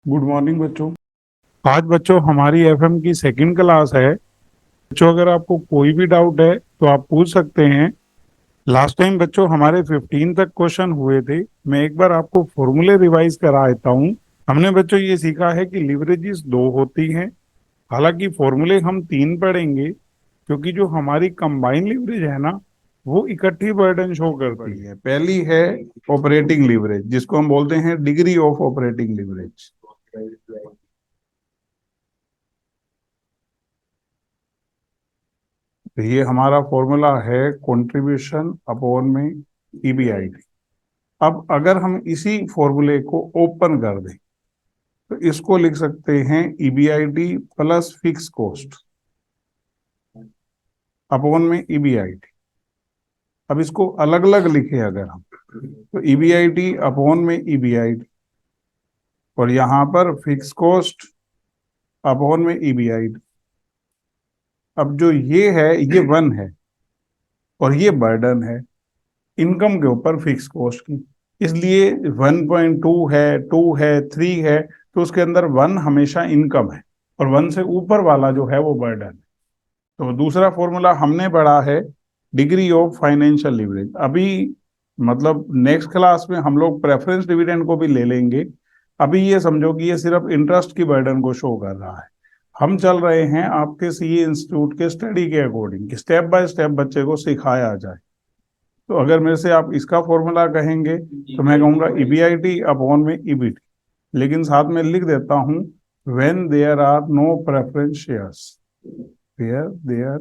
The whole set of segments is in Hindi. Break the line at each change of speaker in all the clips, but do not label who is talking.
गुड मॉर्निंग बच्चों। आज बच्चों हमारी एफएम की सेकंड क्लास है। बच्चों अगर आपको कोई भी डाउट है तो आप पूछ सकते हैं। लास्ट टाइम बच्चों हमारे 15 तक क्वेश्चन हुए थे। मैं एक बार आपको फॉर्मूले रिवाइज करा देता हूँ। हमने बच्चों ये सीखा है कि लिवरेजेस दो होती हैं। हालांकि फॉर्मूले हम तीन पढ़ेंगे क्योंकि जो हमारी कंबाइन लिवरेज है ना, वो इकट्ठी बर्डन शो करती है। पहली है ऑपरेटिंग लिवरेज, जिसको हम बोलते हैं डिग्री ऑफ ऑपरेटिंग लिवरेज। तो ये हमारा फॉर्मूला है कंट्रीब्यूशन अपॉन में ईबीआईटी। अब अगर हम इसी फॉर्मूले को ओपन कर दें तो इसको लिख सकते हैं EBIT plus fix cost upon में ईबीआईटी। अब इसको अलग अलग लिखे अगर हम, तो ईबीआईटी अपॉन में ईबीआईटी और यहां पर फिक्स कॉस्ट अपॉन में ईबीआईटी। अब जो ये है ये वन है और ये बर्डन है इनकम के ऊपर फिक्स कॉस्ट की। इसलिए 1.2 है, 2 है, 3 है, तो उसके अंदर वन हमेशा इनकम है और वन से ऊपर वाला जो है वो बर्डन है। तो दूसरा फॉर्मूला हमने पढ़ा है डिग्री ऑफ फाइनेंशियल लिवरेज। अभी मतलब नेक्स्ट क्लास में हम लोग प्रेफरेंस डिविडेंड को भी ले लेंगे। अभी ये समझो कि ये सिर्फ इंटरेस्ट की बर्डन को शो कर रहा है। हम चल रहे हैं आपके सीए इंस्टीट्यूट के स्टडी के अकॉर्डिंग, स्टेप बाय स्टेप बच्चे को सिखाया जाए। तो अगर मेरे से आप इसका फॉर्मूला कहेंगे तो मैं कहूंगा ईबीआईटी अपॉन में ईबीटी, लेकिन साथ में लिख देता हूं when there are no preference shares, where there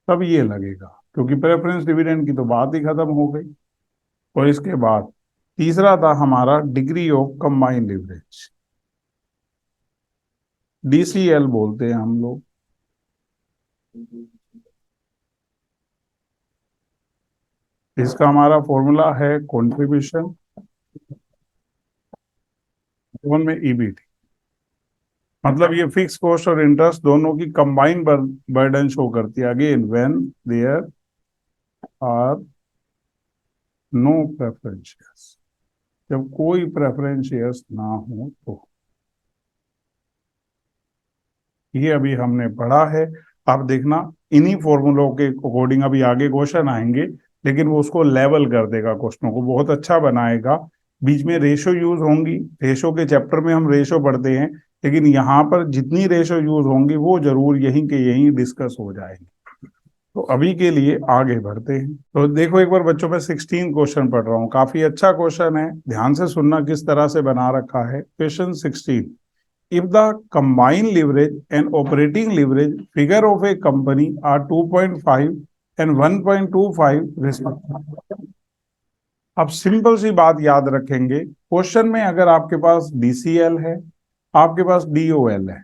तब ये लगेगा, क्योंकि प्रेफरेंस डिविडेंड की तो बात ही खत्म हो गई। और इसके बाद तीसरा था हमारा degree of combined leverage, DCL बोलते हैं हम लोग। इसका हमारा फॉर्मूला है कंट्रीब्यूशन अपॉन में ईबीटी। मतलब ये फिक्स कॉस्ट और इंटरेस्ट दोनों की कंबाइंड बर्डन शो करती है। Again when there are no preference shares, जब कोई प्रेफरेंस शेयर्स ना हो तो। ये अभी हमने पढ़ा है। आप देखना इन्हीं फॉर्मूलों के अकॉर्डिंग अभी आगे क्वेश्चन आएंगे, लेकिन वो उसको लेवल कर देगा, क्वेश्चनों को बहुत अच्छा बनाएगा। बीच में रेशो यूज होंगी, रेशो के चैप्टर में हम रेशो पढ़ते हैं, लेकिन यहाँ पर जितनी रेशो यूज होंगी वो जरूर यहीं के यहीं डिस्कस हो जाएंगे। तो अभी के लिए आगे बढ़ते हैं। तो देखो एक बार बच्चों में 16 क्वेश्चन पढ़ रहा हूँ, काफी अच्छा क्वेश्चन है, ध्यान से सुनना किस तरह से बना रखा है। Question 16, if the combined leverage and operating leverage figure of a company are 2.5 and 1.25 respectively। अब सिंपल सी बात याद रखेंगे, क्वेश्चन में अगर आपके पास डीसीएल है, आपके पास डीओएल है,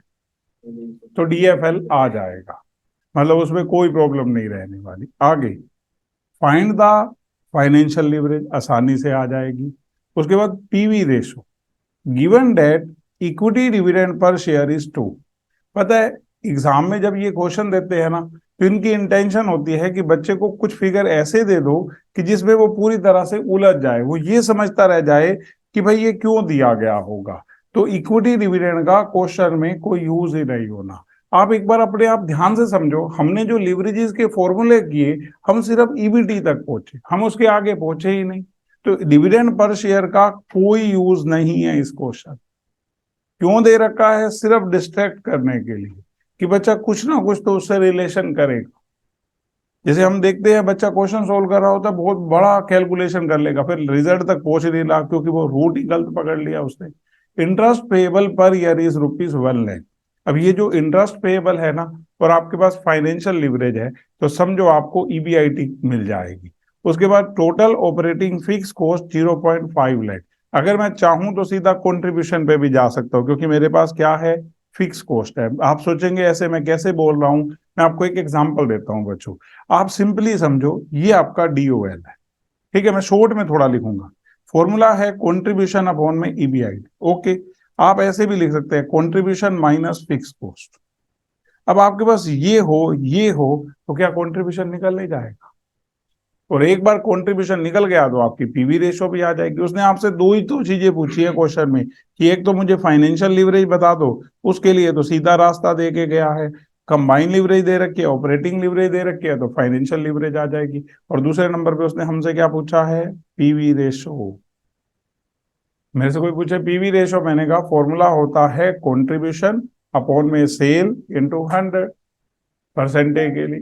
तो डीएफएल आ जाएगा, मतलब उसमें कोई प्रॉब्लम नहीं रहने वाली। आगे फाइंड द फाइनेंशियल लिवरेज, आसानी से आ जाएगी। उसके बाद PV ratio, given debt equity dividend per share is 2। पता है एग्जाम में जब ये क्वेश्चन देते हैं ना, तो इनकी इंटेंशन होती है कि बच्चे को कुछ फिगर ऐसे दे दो कि जिसमें वो पूरी तरह से उलझ जाए, वो ये समझता रह जाए कि भाई ये क्यों दिया गया होगा। तो इक्विटी डिविडेंड का क्वेश्चन में कोई यूज ही नहीं होना। आप एक बार अपने आप ध्यान से समझो, हमने जो लिवरेजेस के फॉर्मूले किए, हम सिर्फ ईबीटी तक पहुंचे, हम उसके आगे पहुंचे ही नहीं। तो डिविडेंड पर शेयर का कोई यूज नहीं है इस क्वेश्चन। क्यों दे रखा है? सिर्फ डिस्ट्रैक्ट करने के लिए कि बच्चा कुछ ना कुछ तो उससे रिलेशन करेगा। जैसे हम देखते हैं बच्चा क्वेश्चन सोल्व कर रहा होता है, बहुत बड़ा कैलकुलेशन कर लेगा, फिर रिजल्ट तक पहुंच नहीं रहा क्योंकि वो रूट ही गलत पकड़ लिया उसने। Interest payable per year is ₹1,00,000। अब ये जो इंटरेस्ट पेएबल है ना, और आपके पास फाइनेंशियल लिवरेज है, तो समझो आपको ईबीआईटी मिल जाएगी। उसके बाद total operating fix cost 0.5 lakh. अगर मैं चाहूं तो सीधा कंट्रीब्यूशन पे भी जा सकता हूं, क्योंकि मेरे पास क्या है, फिक्स कॉस्ट है। आप सोचेंगे ऐसे मैं कैसे बोल रहा हूं, मैं आपको एक एग्जांपल देता हूं बच्चों। आप सिंपली समझो ये आपका डीओएल है, ठीक है, मैं शॉर्ट में थोड़ा लिखूंगा। फॉर्मूला है कंट्रीब्यूशन अपॉन में ईबीआईटी। ओके, आप ऐसे भी लिख सकते हैं कंट्रीब्यूशन माइनस फिक्स कॉस्ट। अब आपके पास ये हो तो क्या कंट्रीब्यूशन निकल नहीं जाएगा? और एक बार कंट्रीब्यूशन निकल गया तो आपकी पीवी रेशो भी आ जाएगी। उसने आपसे दो ही तो चीजें पूछी है क्वेश्चन में कि एक तो मुझे फाइनेंशियल लीवरेज बता दो, उसके लिए तो सीधा रास्ता दे के गया है, कंबाइन लीवरेज दे रखी है, ऑपरेटिंग लीवरेज दे रखी है, तो फाइनेंशियल लीवरेज आ जाएगी। और दूसरे नंबर पे उसने हमसे क्या पूछा है, पीवी रेशो। मेरे से कोई पूछे पीवी रेशो, मैंने कहा फॉर्मूला होता है कंट्रीब्यूशन अपॉन में सेल इंटू 100 परसेंटेज के लिए।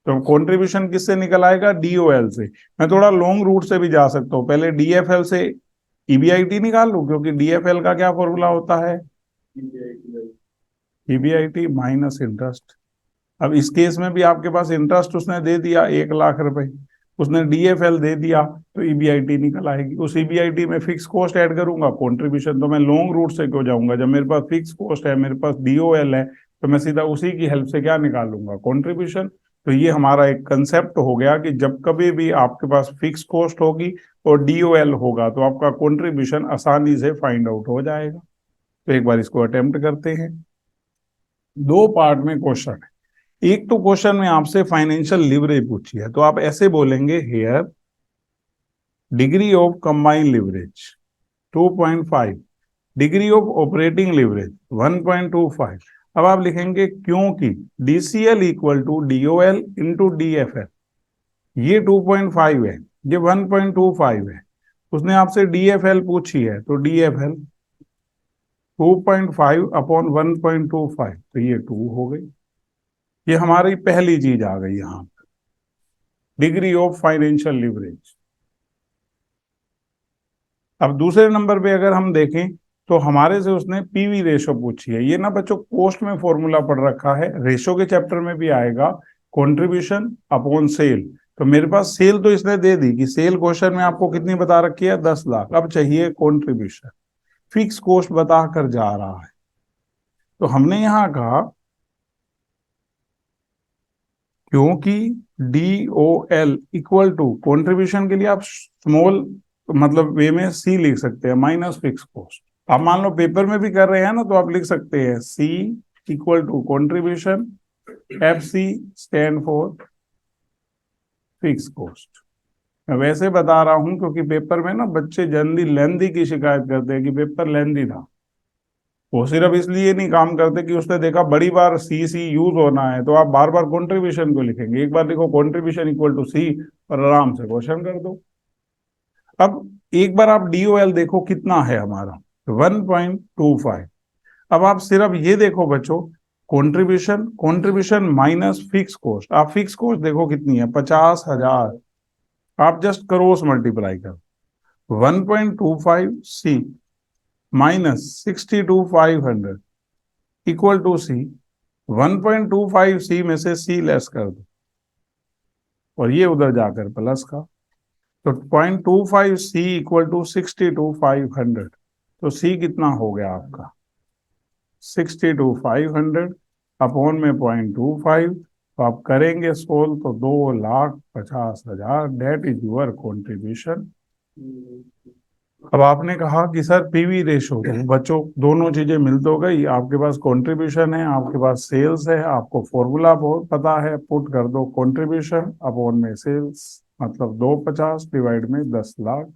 तो कंट्रीब्यूशन किससे निकल आएगा, डीओएल से। मैं थोड़ा लॉन्ग रूट से भी जा सकता हूँ, पहले डीएफएल से ईबीआईटी निकाल लूं, क्योंकि डीएफएल का क्या फॉर्मूला होता है, ईबीआईटी माइनस इंटरेस्ट। अब इस केस में भी आपके पास इंटरेस्ट उसने दे दिया 1,00,000 रुपए, उसने डीएफएल दे दिया, तो ईबीआईटी निकल आएगी। उस ईबीआईटी में फिक्स कॉस्ट ऐड करूंगा, कंट्रीब्यूशन तो मैं लॉन्ग रूट से क्यों जाऊंगा, जब मेरे पास फिक्स कॉस्ट है, मेरे पास डीओएल है, तो मैं सीधा उसी की हेल्प से क्या निकाल लूंगा, कंट्रीब्यूशन। तो ये हमारा एक कंसेप्ट हो गया कि जब कभी भी आपके पास फिक्स कॉस्ट होगी और डीओएल होगा तो आपका कंट्रीब्यूशन आसानी से फाइंड आउट हो जाएगा। तो एक बार इसको अटेम्प्ट करते हैं। दो पार्ट में क्वेश्चन है। एक तो क्वेश्चन में आपसे फाइनेंशियल लिवरेज पूछी है, तो आप ऐसे बोलेंगे here degree of combined leverage 2.5, degree of operating leverage 1.25। अब आप लिखेंगे क्योंकि DCL equal to DOL into DFL, ये 2.5 है, ये 1.25 है। उसने आपसे डीएफएल पूछी है, तो डीएफएल 2.5 अपॉन 1.25, तो ये 2 हो गई। ये हमारी पहली चीज आ गई यहां पर, डिग्री ऑफ फाइनेंशियल लिवरेज। अब दूसरे नंबर पे अगर हम देखें तो हमारे से उसने पीवी रेशो पूछी है। ये ना बच्चों पोस्ट में फॉर्मूला पढ़ रखा है, रेशो के चैप्टर में भी आएगा, कंट्रीब्यूशन अपॉन सेल। तो मेरे पास सेल तो इसने दे दी कि सेल क्वेश्चन में आपको कितनी बता रखी है, 10 लाख। अब चाहिए कंट्रीब्यूशन, फिक्स कॉस्ट बता कर जा रहा है। तो हमने यहां कहा क्योंकि D O L equal to contribution के लिए आप स्मॉल मतलब वे में सी लिख सकते हैं, माइनस फिक्स कॉस्ट। आप मान लो पेपर में भी कर रहे हैं ना, तो आप लिख सकते हैं C equal to contribution, F C stand for fix cost. मैं वैसे बता रहा हूं क्योंकि पेपर में ना बच्चे जनरली लेंदी की शिकायत करते हैं कि पेपर लेंदी था। वो सिर्फ इसलिए नहीं काम करते कि उसने देखा बड़ी बार सी सी यूज होना है, तो आप बार बार कंट्रीब्यूशन को लिखेंगे, एक बार लिखो कंट्रीब्यूशन इक्वल टू सी और आराम से क्वेश्चन कर दो। अब एक बार आप डीओएल देखो कितना है हमारा, 1.25। अब आप सिर्फ ये देखो बच्चों, contribution contribution minus fix cost, आप फिक्स कॉस्ट देखो कितनी है, 50,000। आप जस्ट क्रॉस मल्टीप्लाई करो, 1.25 सी माइनस 62,500 इक्वल टू सी, 1.25 सी में से सी लेस कर दो और ये उधर जाकर प्लस का, तो 0.25 सी इक्वल टू 62,500। तो सी कितना हो गया आपका, 62,500 अपॉन में 0.25। तो आप करेंगे सोल्व तो 2,50,000, डेट इज यूर कॉन्ट्रीब्यूशन। अब आपने कहा कि सर पीवी रेशो, तो बच्चों दोनों चीजें मिल तो गई, आपके पास कंट्रीब्यूशन है, आपके पास सेल्स है, आपको फॉर्मूला बहुत पता है, पुट कर दो कंट्रीब्यूशन अपॉन में सेल्स, मतलब 250 डिवाइड में 10 लाख,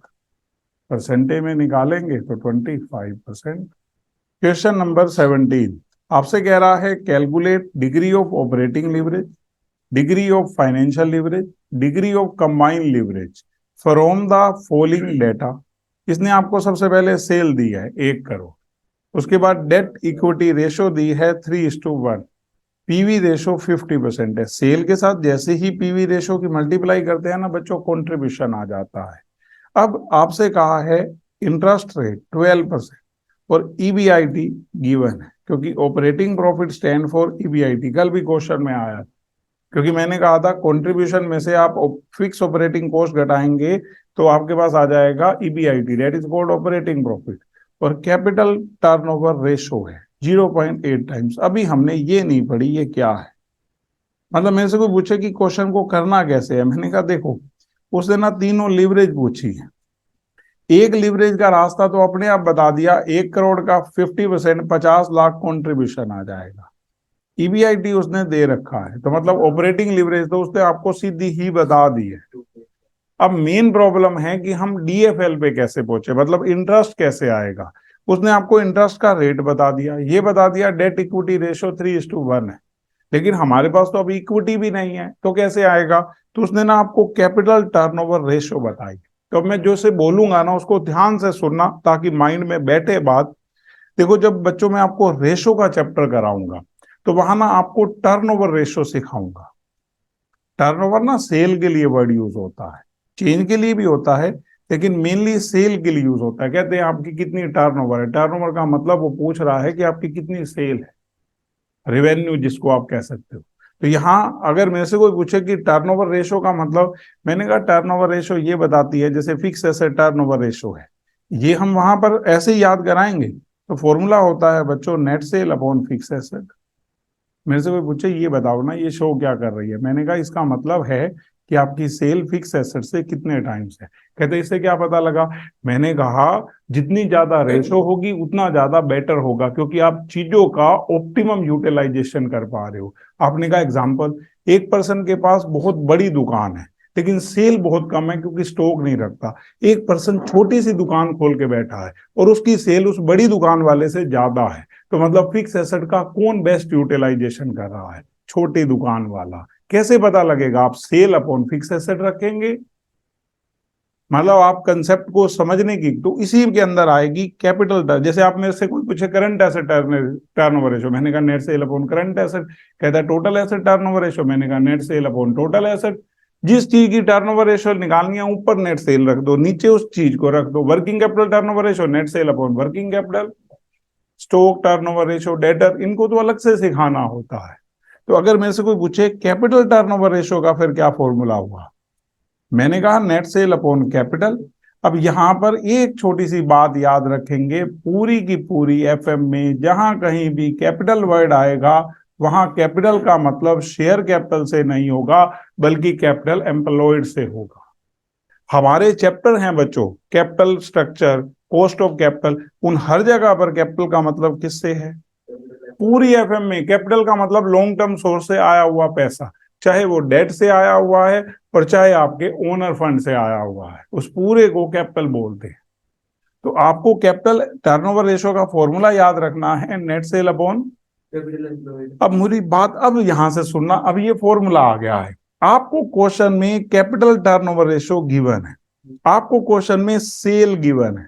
परसेंटेज में निकालेंगे तो 25%। क्वेश्चन नंबर 17 आपसे कह रहा है calculate degree of operating leverage, degree of financial leverage, degree of combined leverage from the following data. इसने आपको सबसे पहले सेल दी है 1 करोड़, उसके बाद डेट इक्विटी रेशो दी है 3:1, पीवी रेशो 50% है। सेल के साथ जैसे ही पीवी रेशो की मल्टीप्लाई करते हैं ना बच्चों, कंट्रीब्यूशन आ जाता है। अब आपसे कहा है इंटरेस्ट रेट 12% और ईबीआईटी गिवन है, क्योंकि operating profit stand for EBIT, कल भी क्वेश्चन में आया, क्योंकि मैंने कहा था कंट्रीब्यूशन में से आप फिक्स ऑपरेटिंग कॉस्ट घटाएंगे तो आपके पास आ जाएगा EBIT, that is called operating profit. और कैपिटल टर्नओवर रेशो है 0.8 टाइम्स। अभी हमने ये नहीं पढ़ी ये क्या है, मतलब मेरे से कोई पूछे कि क्वेश्चन को करना कैसे है, मैंने कहा देखो उसने ना तीनों लिवरेज पूछी है, एक लिवरेज का रास्ता तो अपने आप बता दिया, 1 करोड़ का 50% 50 लाख कंट्रीब्यूशन आ जाएगा। ईबीआईटी उसने दे रखा है, तो मतलब ऑपरेटिंग लिवरेज तो उसने आपको सीधी ही बता दी है। अब मेन प्रॉब्लम है कि हम डीएफएल पे कैसे पहुंचे, मतलब इंटरेस्ट कैसे आएगा। उसने आपको इंटरेस्ट का रेट बता दिया, ये बता दिया डेट इक्विटी रेशो 3:1 है, लेकिन हमारे पास तो अभी इक्विटी भी नहीं है, तो कैसे आएगा। तो उसने ना आपको कैपिटल टर्नओवर रेशो बताई। तो अब मैं जो से बोलूंगा ना उसको ध्यान से सुनना ताकि माइंड में बैठे बात। देखो, जब बच्चों में आपको रेशो का चैप्टर कराऊंगा तो वहां ना आपको टर्नओवर रेशो सिखाऊंगा। टर्नओवर ना सेल के लिए वर्ड यूज होता है, चेंज के लिए भी होता है, लेकिन मेनली सेल के लिए यूज होता है। कहते हैं आपकी कितनी टर्नओवर है, टर्नओवर का मतलब वो पूछ रहा है कि आपकी कितनी सेल है, रेवेन्यू जिसको आप कह सकते हो। तो यहाँ अगर मेरे से कोई पूछे कि टर्नओवर रेशो का मतलब, मैंने कहा टर्नओवर रेशो ये बताती है, जैसे फिक्स एसेट टर्नओवर रेशो है, ये हम वहां पर ऐसे ही याद कराएंगे। तो फॉर्मूला होता है बच्चों net sale upon fix asset. मेरे से कोई पूछे ये बताओ ना ये शो क्या कर रही है, मैंने कहा इसका मतलब है कि आपकी सेल फिक्स एसेट से कितने टाइम्स है। कहते इससे क्या पता लगा, मैंने कहा जितनी ज्यादा रेशो होगी उतना ज्यादा बेटर होगा, क्योंकि आप चीजों का ऑप्टिमम यूटिलाइजेशन कर पा रहे हो। आपने कहा एग्जांपल, एक पर्सन के पास बहुत बड़ी दुकान है लेकिन सेल बहुत कम है क्योंकि स्टॉक नहीं रखता। एक पर्सन छोटी सी दुकान खोल के बैठा है और उसकी सेल उस बड़ी दुकान वाले से ज्यादा है। तो मतलब फिक्स एसेट का कौन बेस्ट यूटिलाइजेशन कर रहा है, छोटी दुकान वाला। कैसे पता लगेगा, आप सेल अपॉन फिक्स एसेट रखेंगे। मतलब आप कंसेप्ट को समझने की, तो इसी के अंदर आएगी कैपिटल। जैसे आप मेरे से कोई पूछे करंट एसेट टर्नओवर रेशो, मैंने कहा net sale upon current asset. कहता है टोटल एसेट टर्नओवर रेशो, मैंने कहा net sale upon total asset. जिस चीज की टर्नओवर रेशो निकालनी है ऊपर नेट सेल रख दो, नीचे उस चीज को रख दो। Working capital turnover ratio net sale upon working capital. Stock turnover ratio, debtor, इनको तो अलग से सिखाना होता है। तो अगर मेरे से कोई पूछे कैपिटल टर्नओवर रेशो का फिर क्या फॉर्मूला हुआ, मैंने कहा नेट सेल अपॉन कैपिटल। अब यहां पर एक छोटी सी बात याद रखेंगे, पूरी की पूरी एफएम में जहां कहीं भी कैपिटल वर्ड आएगा वहां कैपिटल का मतलब शेयर कैपिटल से नहीं होगा बल्कि कैपिटल एम्प्लॉयड से होगा। हमारे चैप्टर हैं बच्चों, capital structure, cost of capital, उन हर जगह पर कैपिटल का मतलब किससे है। पूरी एफएम में कैपिटल का मतलब लॉन्ग टर्म सोर्स से आया हुआ पैसा, चाहे वो डेट से आया हुआ है और चाहे आपके ओनर फंड से आया हुआ है, उस पूरे को कैपिटल बोलते हैं। तो आपको कैपिटल टर्नओवर रेशो का फॉर्मूला याद रखना है नेट सेल अपॉन। अब मेरी बात अब यहां से सुनना, अब ये फॉर्मूला आ गया है। आपको क्वेश्चन में कैपिटल टर्नओवर रेशो गिवन है, आपको क्वेश्चन में सेल गिवन है,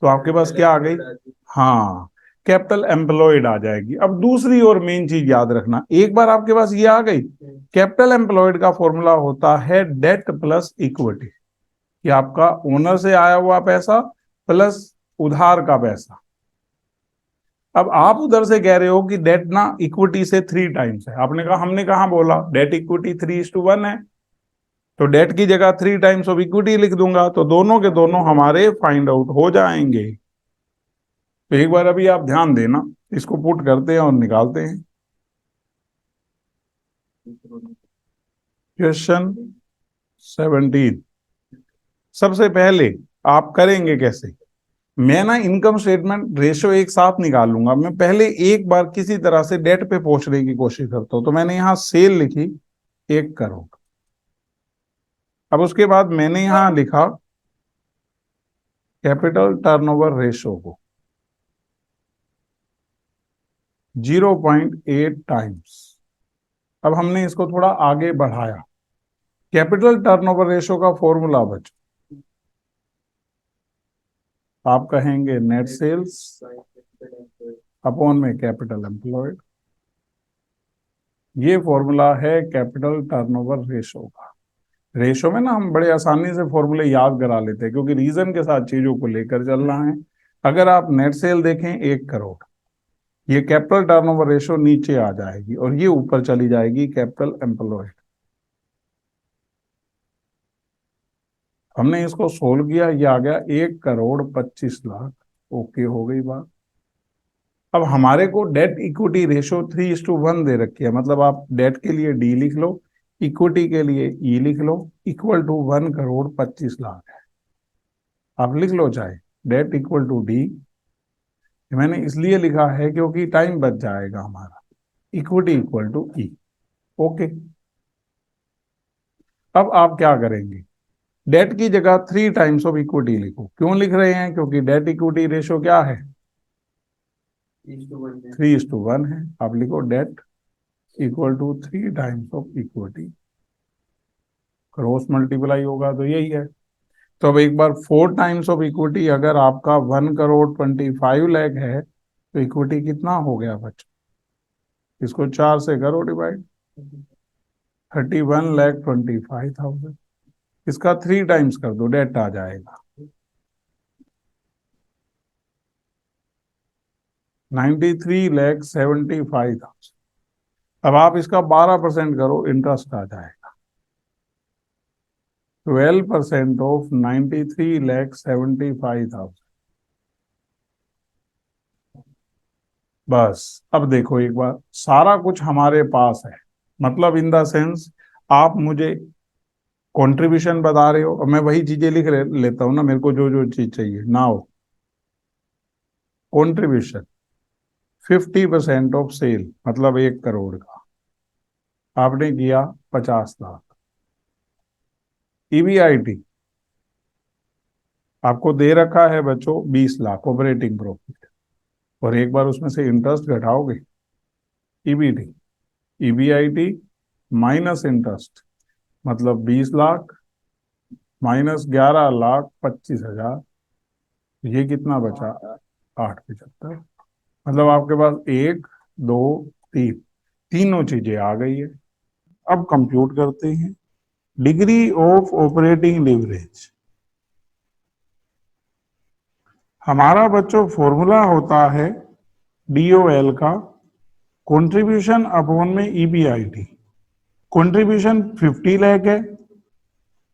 तो आपके पास क्या आ गई, हाँ, कैपिटल एम्प्लॉयड आ जाएगी। अब दूसरी और मेन चीज याद रखना, एक बार आपके पास ये आ गई, कैपिटल एम्प्लॉयड का फॉर्मूला होता है डेट प्लस इक्विटी, कि आपका ओनर से आया हुआ पैसा प्लस उधार का पैसा। अब आप उधर से कह रहे हो कि डेट ना इक्विटी से 3 टाइम्स है, आपने कहा, हमने कहा बोला डेट इक्विटी 3:1 है, तो डेट की जगह 3 टाइम्स ऑफ इक्विटी लिख दूंगा, तो दोनों के दोनों हमारे फाइंड आउट हो जाएंगे। तो एक बार अभी आप ध्यान देना, इसको पुट करते हैं और निकालते हैं। क्वेश्चन 17। सबसे पहले आप करेंगे कैसे, मैं ना इनकम स्टेटमेंट रेशो एक साथ निकालूंगा। मैं पहले एक बार किसी तरह से डेट पे पहुंचने की कोशिश करता हूं, तो मैंने यहां सेल लिखी 1 करोड़। अब उसके बाद मैंने यहां लिखा कैपिटल टर्नओवर रेशो को 0.8 टाइम्स। अब हमने इसको थोड़ा आगे बढ़ाया, कैपिटल टर्नओवर रेशो का फॉर्मूला बच्चों, आप कहेंगे नेट सेल्स अपॉन में कैपिटल एम्प्लॉयड। ये फॉर्मूला है कैपिटल टर्नओवर रेशो का। रेशो में ना हम बड़े आसानी से फॉर्मूले याद करा लेते हैं क्योंकि रीजन के साथ चीजों को लेकर चलना है। अगर आप नेट सेल देखें 1 करोड़, ये कैपिटल टर्नओवर रेशो नीचे आ जाएगी और ये ऊपर चली जाएगी कैपिटल एम्प्लॉयड। हमने इसको सोल्व किया, ये आ गया 1,25,00,000। ओके, हो गई बात। अब हमारे को डेट इक्विटी रेशो 3:1 दे रखी है, मतलब आप डेट के लिए डी लिख लो, इक्विटी के लिए ई लिख लो, इक्वल टू 1,25,00,000 है। आप लिख लो चाहे डेट इक्वल टू डी, मैंने इसलिए लिखा है क्योंकि टाइम बच जाएगा हमारा, equity equal to E. Okay, अब आप क्या करेंगे, डेट की जगह 3 टाइम्स ऑफ इक्विटी लिखो। क्यों लिख रहे हैं? क्योंकि डेट इक्विटी रेशो क्या है? 3:1 है। आप लिखो debt equal to 3 times of equity, cross multiply होगा तो यही है। तो अब एक बार 4 टाइम्स ऑफ इक्विटी, अगर आपका 1,25,00,000 है तो इक्विटी कितना हो गया बच्चों? इसको 4 से करो डिवाइड, 31,25,000। इसका 3 टाइम्स कर दो, डेट आ जाएगा 93,75,000। अब आप इसका 12% करो, इंटरेस्ट आ जाएगा 12% ऑफ 93,75,000। बस अब देखो एक बार, सारा कुछ हमारे पास है, मतलब इन द सेंस आप मुझे कंट्रीब्यूशन बता रहे हो और मैं वही चीजें लेता हूँ ना, मेरे को जो जो चीज चाहिए। नाउ कंट्रीब्यूशन 50% ऑफ सेल, मतलब 1 करोड़ का आपने किया 50 लाख। ईबीआईटी आपको दे रखा है बच्चों 20 लाख ऑपरेटिंग प्रॉफिट, और एक बार उसमें से इंटरेस्ट घटाओगे, ईबीटी, ईबीआईटी माइनस इंटरेस्ट, मतलब 20 लाख माइनस 11,25,000, ये कितना बचा? 8,75। मतलब आपके पास 1, 2, 3, तीनों चीजें आ गई है। अब कंप्यूट करते हैं डिग्री ऑफ ऑपरेटिंग लीवरेज। हमारा बच्चों फॉर्मूला होता है डीओएल का, कंट्रीब्यूशन अपॉन में ईबीआईटी। कंट्रीब्यूशन 50 लाख है,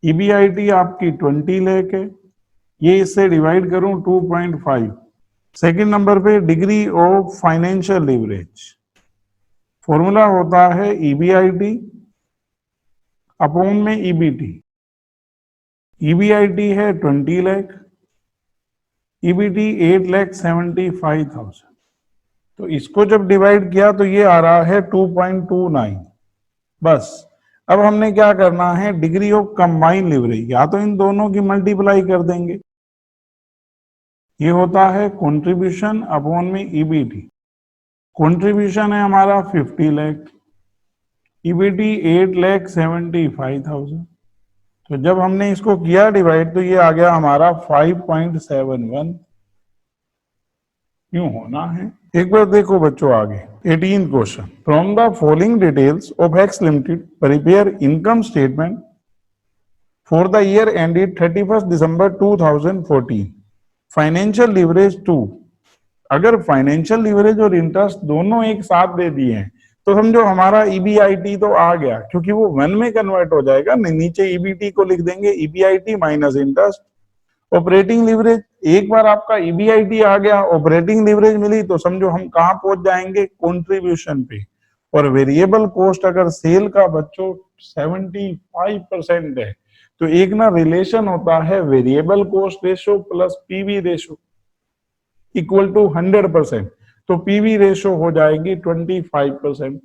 ईबीआईटी आपकी 20 लाख है, ये इससे डिवाइड करूं 2.5। सेकंड नंबर पे degree of financial leverage, formula होता है ईबीआईटी अपॉन में ईबीटी। ईबीआईटी है 20 लाख, ईबीटी 8,75,000। तो इसको जब डिवाइड किया तो ये आ रहा है 2.29। बस अब हमने क्या करना है, डिग्री ऑफ कंबाइन लिवरेज, या तो इन दोनों की मल्टीप्लाई कर देंगे। ये होता है कंट्रीब्यूशन अपॉन में ईबीटी। कंट्रीब्यूशन है हमारा 50 लाख, ईबीटी 8,75,000। तो जब हमने इसको किया डिवाइड तो ये आ गया हमारा 5.71। यूं होना है। एक बार देखो बच्चों आगे 18 question, from the following details of x limited prepare income statement for the year ended 31 December 2014। Financial leverage 2। अगर फाइनेंशियल लीवरेज और इंटरेस्ट दोनों एक साथ दे दिए हैं तो समझो हमारा ईबीआईटी तो आ गया, क्योंकि वो 1 में कन्वर्ट हो जाएगा। नीचे ईबीटी को लिख देंगे EBIT minus interest. Operating leverage, एक बार आपका ईबीआईटी आ गया, ऑपरेटिंग लीवरेज मिली, तो समझो हम कहां पहुंच जाएंगे, कंट्रीब्यूशन पे। और वेरिएबल कॉस्ट अगर सेल का बच्चों 75% है तो एक ना रिलेशन होता है variable cost ratio plus PV ratio equal to 100%। तो पीवी रेशो हो जाएगी 25%।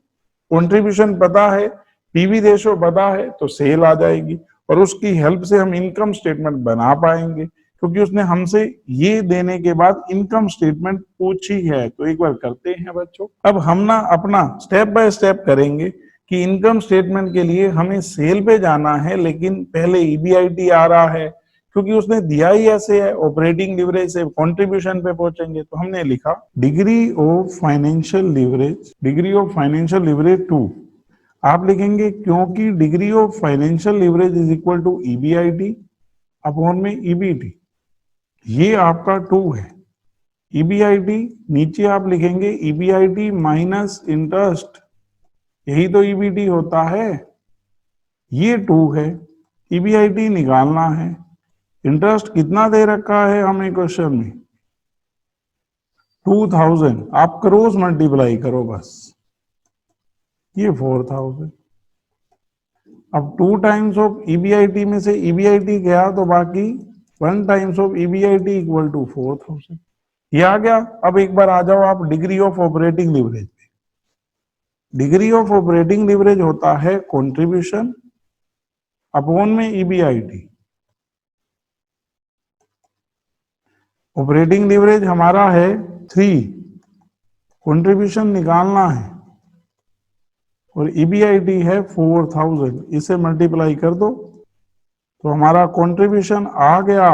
कंट्रीब्यूशन पता है, पीवी रेशो पता है, तो सेल आ जाएगी, और उसकी हेल्प से हम इनकम स्टेटमेंट बना पाएंगे, क्योंकि उसने हमसे ये देने के बाद इनकम स्टेटमेंट पूछी है। तो एक बार करते हैं बच्चों। अब हम ना अपना स्टेप बाय स्टेप करेंगे कि इनकम स्टेटमेंट के लिए हमें सेल पे जाना है, लेकिन पहले ईबीआईटी आ रहा है, क्योंकि उसने दिया ही ऐसे है। ऑपरेटिंग लीवरेज से कंट्रीब्यूशन पे पहुंचेंगे, तो हमने लिखा degree of financial leverage, degree of financial leverage 2। आप लिखेंगे क्योंकि degree of financial leverage is equal to EBIT upon में ईबीटी, ये आपका 2 है। ईबीआईटी नीचे आप लिखेंगे ईबीआईटी माइनस इंटरेस्ट, यही तो ईबीटी होता है, ये 2 है। ईबीआईटी निकालना है। इंटरेस्ट कितना दे रखा है हमें क्वेश्चन में, 2000। आप क्रॉस मल्टीप्लाई करो बस, ये 4000। अब 2 टाइम्स ऑफ ईबीआईटी में से ईबीआईटी गया तो बाकी 1 times of EBIT equal to 4000, ये आ गया। अब एक बार आ जाओ आप डिग्री ऑफ ऑपरेटिंग लीवरेज पे। डिग्री ऑफ ऑपरेटिंग लीवरेज होता है कंट्रीब्यूशन अपॉन में ईबीआईटी। ऑपरेटिंग लीवरेज हमारा है 3, कंट्रीब्यूशन निकालना है, और ईबीआईटी है 4000, इसे मल्टीप्लाई कर दो तो हमारा कंट्रीब्यूशन आ गया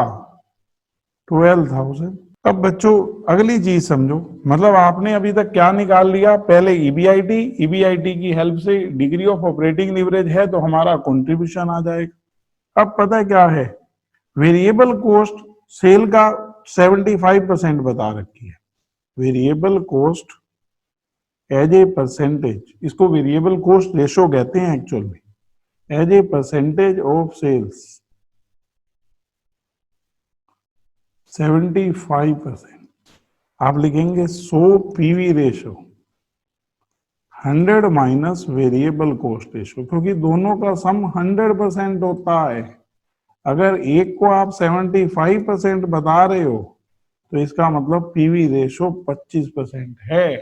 12,000। अब बच्चों अगली चीज समझो, मतलब आपने अभी तक क्या निकाल लिया, पहले ईबीआईटी, ईबीआईटी की हेल्प से डिग्री ऑफ ऑपरेटिंग लीवरेज है तो हमारा कंट्रीब्यूशन आ जाएगा। अब पता है क्या है, वेरिएबल कॉस्ट सेल का 75% बता रखी है, variable cost as a percentage, इसको वेरिएबल कॉस्ट रेशो कहते हैं एक्चुअल में, as a percentage of sales 75%। आप लिखेंगे 100 PV ratio 100 minus variable cost ratio, क्योंकि दोनों का सम 100% होता है। अगर एक को आप 75% बता रहे हो तो इसका मतलब पीवी रेशो 25% है।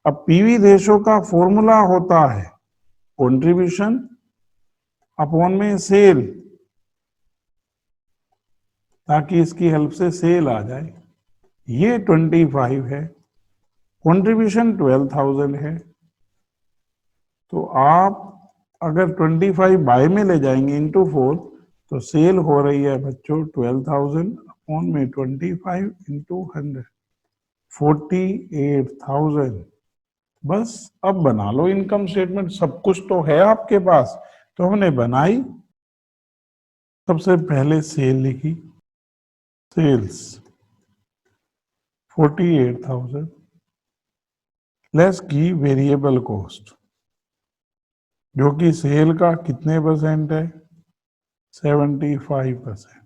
अब पीवी रेशो का फॉर्मूला होता है कंट्रीब्यूशन अपॉन में सेल, ताकि इसकी हेल्प से सेल आ जाए। ये 25 है, कंट्रीब्यूशन 12,000 है, तो आप अगर 25 बाय में ले जाएंगे इंटू 4 तो सेल हो रही है बच्चों 12,000 अपॉन में 25 इंटू 100, 48,000। बस अब बना लो इनकम स्टेटमेंट, सब कुछ तो है आपके पास, तो हमने बनाई। सबसे पहले सेल लिखी, सेल्स 48,000 लेस की वेरिएबल कॉस्ट, जो कि सेल का कितने परसेंट है, 75%।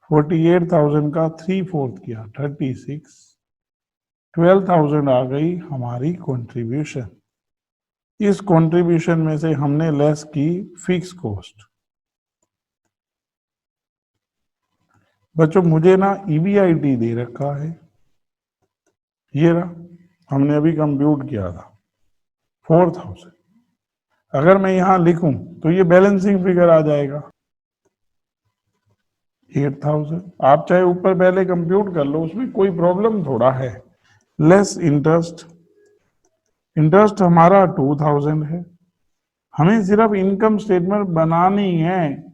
48,000 का 3/4 किया 36, 12,000 आ गई हमारी कंट्रीब्यूशन। इस कंट्रीब्यूशन में से हमने लेस की फिक्स कॉस्ट। बच्चों मुझे ना ईबीआईटी दे रखा है, ये रहा, हमने अभी कंप्यूट किया था 4,000। अगर मैं यहां लिखूं तो ये बैलेंसिंग फिगर आ जाएगा 8,000। आप चाहे ऊपर पहले कंप्यूट कर लो, उसमें कोई प्रॉब्लम थोड़ा है। लेस इंटरेस्ट, इंटरेस्ट हमारा 2,000 है। हमें सिर्फ इनकम स्टेटमेंट बनानी है,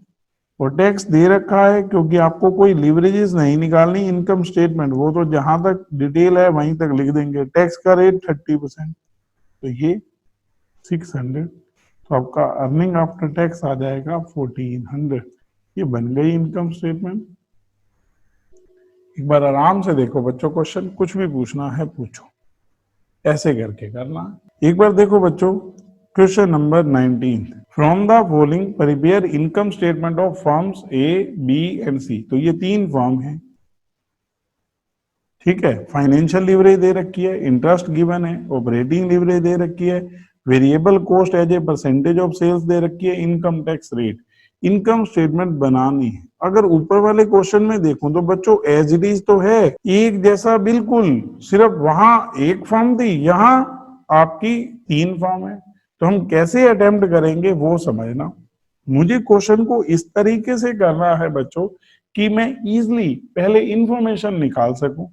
और टैक्स दे रखा है क्योंकि आपको कोई लिवरेजेस नहीं निकालनी, इनकम स्टेटमेंट वो तो जहां तक डिटेल है वहीं तक लिख देंगे। टैक्स का रेट 30%, तो ये 600, तो आपका अर्निंग आफ्टर टैक्स आ जाएगा 1400। ये बन गई इनकम स्टेटमेंट। एक बार आराम से देखो बच्चों, क्वेश्चन कुछ भी पूछना है पूछो, ऐसे करके करना। एक बार देखो बच्चों, question number 19, from the following prepare income statement of firms A B and C. तो ये 3 फर्म है, ठीक है। फाइनेंशियल लीवरेज दे रखी है, इंटरेस्ट गिवन है, ऑपरेटिंग लीवरेज दे रखी है, variable cost as a percentage of sales दे रखी है, income tax rate. Income statement बनानी है। अगर ऊपर वाले क्वेश्चन में देखूं तो बच्चों एज इट इज तो है, एक जैसा बिल्कुल, सिर्फ वहां एक फर्म थी, यहाँ आपकी 3 फर्म है। तो हम कैसे अटेम्प्ट करेंगे वो समझना। मुझे क्वेश्चन को इस तरीके से करना है बच्चों कि मैं इजिली पहले इंफॉर्मेशन निकाल सकूं।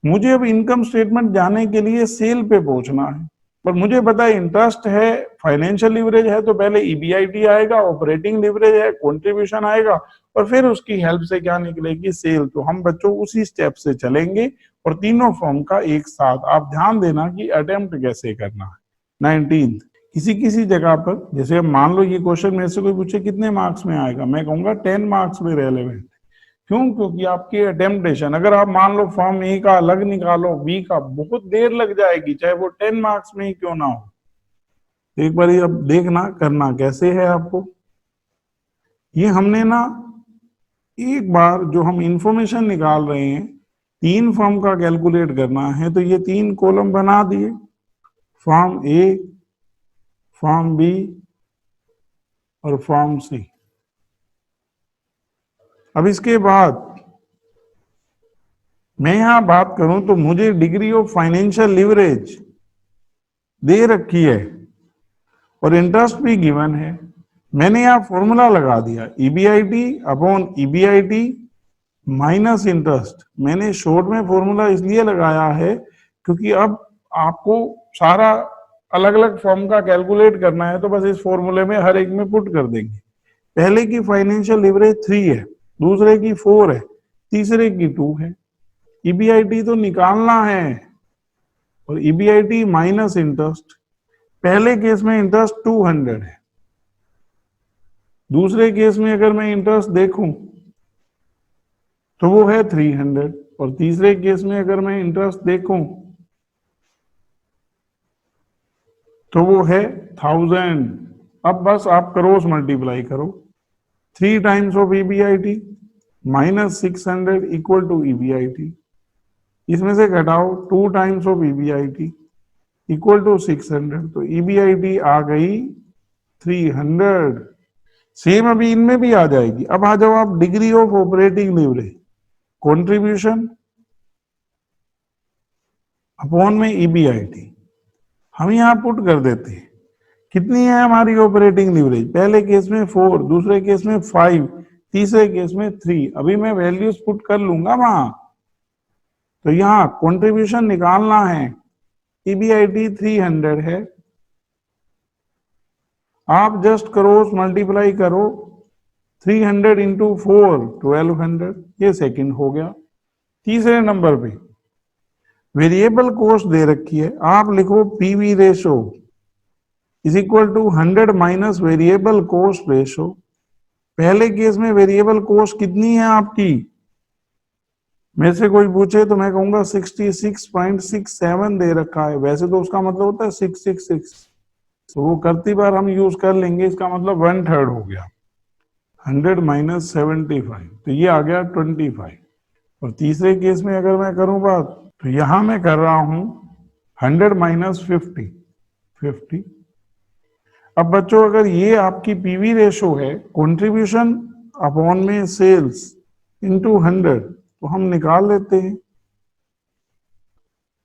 मुझे अब इनकम स्टेटमेंट जाने के लिए सेल पे पहुंचना है, पर मुझे पता है इंटरेस्ट है, फाइनेंशियल लीवरेज है, तो पहले ईबीआईटी आएगा, ऑपरेटिंग लीवरेज है, कंट्रीब्यूशन आएगा, और फिर उसकी हेल्प से क्या निकलेगी, सेल। तो हम बच्चों उसी स्टेप से चलेंगे और तीनों फॉर्म का एक साथ। आप ध्यान देना कि अटेम्प्ट कैसे करना है। 19 किसी किसी जगह पर, जैसे मान लो ये क्वेश्चन मेरे से कोई पूछे कितने मार्क्स में आएगा, मैं कहूंगा 10 मार्क्स में रेलेवेंट। क्यों? क्योंकि आपकी अटेम्प्टेशन, अगर आप मान लो फॉर्म ए का अलग निकालो, बी का, बहुत देर लग जाएगी, चाहे वो 10 मार्क्स में ही क्यों ना हो। एक बार अब देखना करना कैसे है आपको। ये हमने ना एक बार जो हम इंफॉर्मेशन निकाल रहे हैं, 3 फॉर्म का कैलकुलेट करना है, तो ये 3 कॉलम बना दिए, फॉर्म ए, फॉर्म बी और फॉर्म सी। अब इसके बाद मैं यहां बात करूं तो मुझे डिग्री ऑफ फाइनेंशियल लीवरेज दे रखी है और इंटरेस्ट भी गिवन है। मैंने यहां फॉर्मूला लगा दिया, EBIT upon EBIT minus interest. मैंने शॉर्ट में फॉर्मूला इसलिए लगाया है क्योंकि अब आपको सारा अलग अलग फॉर्म का कैलकुलेट करना है, तो बस इस फॉर्मूले में हर एक में पुट कर देंगे। पहले की फाइनेंशियल लिवरेज 3 है, दूसरे की 4 है, तीसरे की 2 है। ईबीआईटी तो निकालना है, और ईबीआईटी माइनस इंटरेस्ट। पहले केस में इंटरेस्ट 200 है, दूसरे केस में अगर मैं इंटरेस्ट देखूं तो वो है 300, और तीसरे केस में अगर मैं इंटरेस्ट देखूं तो वो है 1000। अब बस आप क्रॉस मल्टीप्लाई करो, 3 times of EBIT minus 600 equal to EBIT. इसमें से घटाओ 2 times of EBIT equal to 600, तो ईबीआईटी आ गई 300। सेम अभी इनमें भी आ जाएगी। अब आ जाओ आप degree of operating leverage, contribution upon में ईबीआईटी। हम यहां पुट कर देते हैं कितनी है हमारी ऑपरेटिंग लिवरेज। पहले केस में 4, दूसरे केस में 5, तीसरे केस में 3। अभी मैं वैल्यूज पुट कर लूंगा वहां। तो यहां कंट्रीब्यूशन निकालना है, ईबीआईटी 300 है। आप जस्ट क्रॉस मल्टीप्लाई करो, 300 इंटू 4 1200, ये सेकंड हो गया। तीसरे नंबर पे वेरिएबल कॉस्ट दे रखी है, आप लिखो PV ratio is equal to 100 minus variable cost ratio. पहले केस में वेरिएबल कॉस्ट कितनी है आपकी, मेरे से कोई पूछे तो मैं कहूंगा 66.67 दे रखा है, वैसे तो उसका मतलब होता है 666, तो वो करती बार हम यूज कर लेंगे, इसका मतलब 1/3 हो गया। 100 माइनस 75, तो ये आ गया 25। और तीसरे केस में अगर मैं करूं बात, तो यहां मैं कर रहा हूं 100 माइनस 50। अब बच्चों अगर ये आपकी पीवी रेशो है, कंट्रीब्यूशन अपॉन में सेल्स इनटू 100, तो हम निकाल लेते हैं।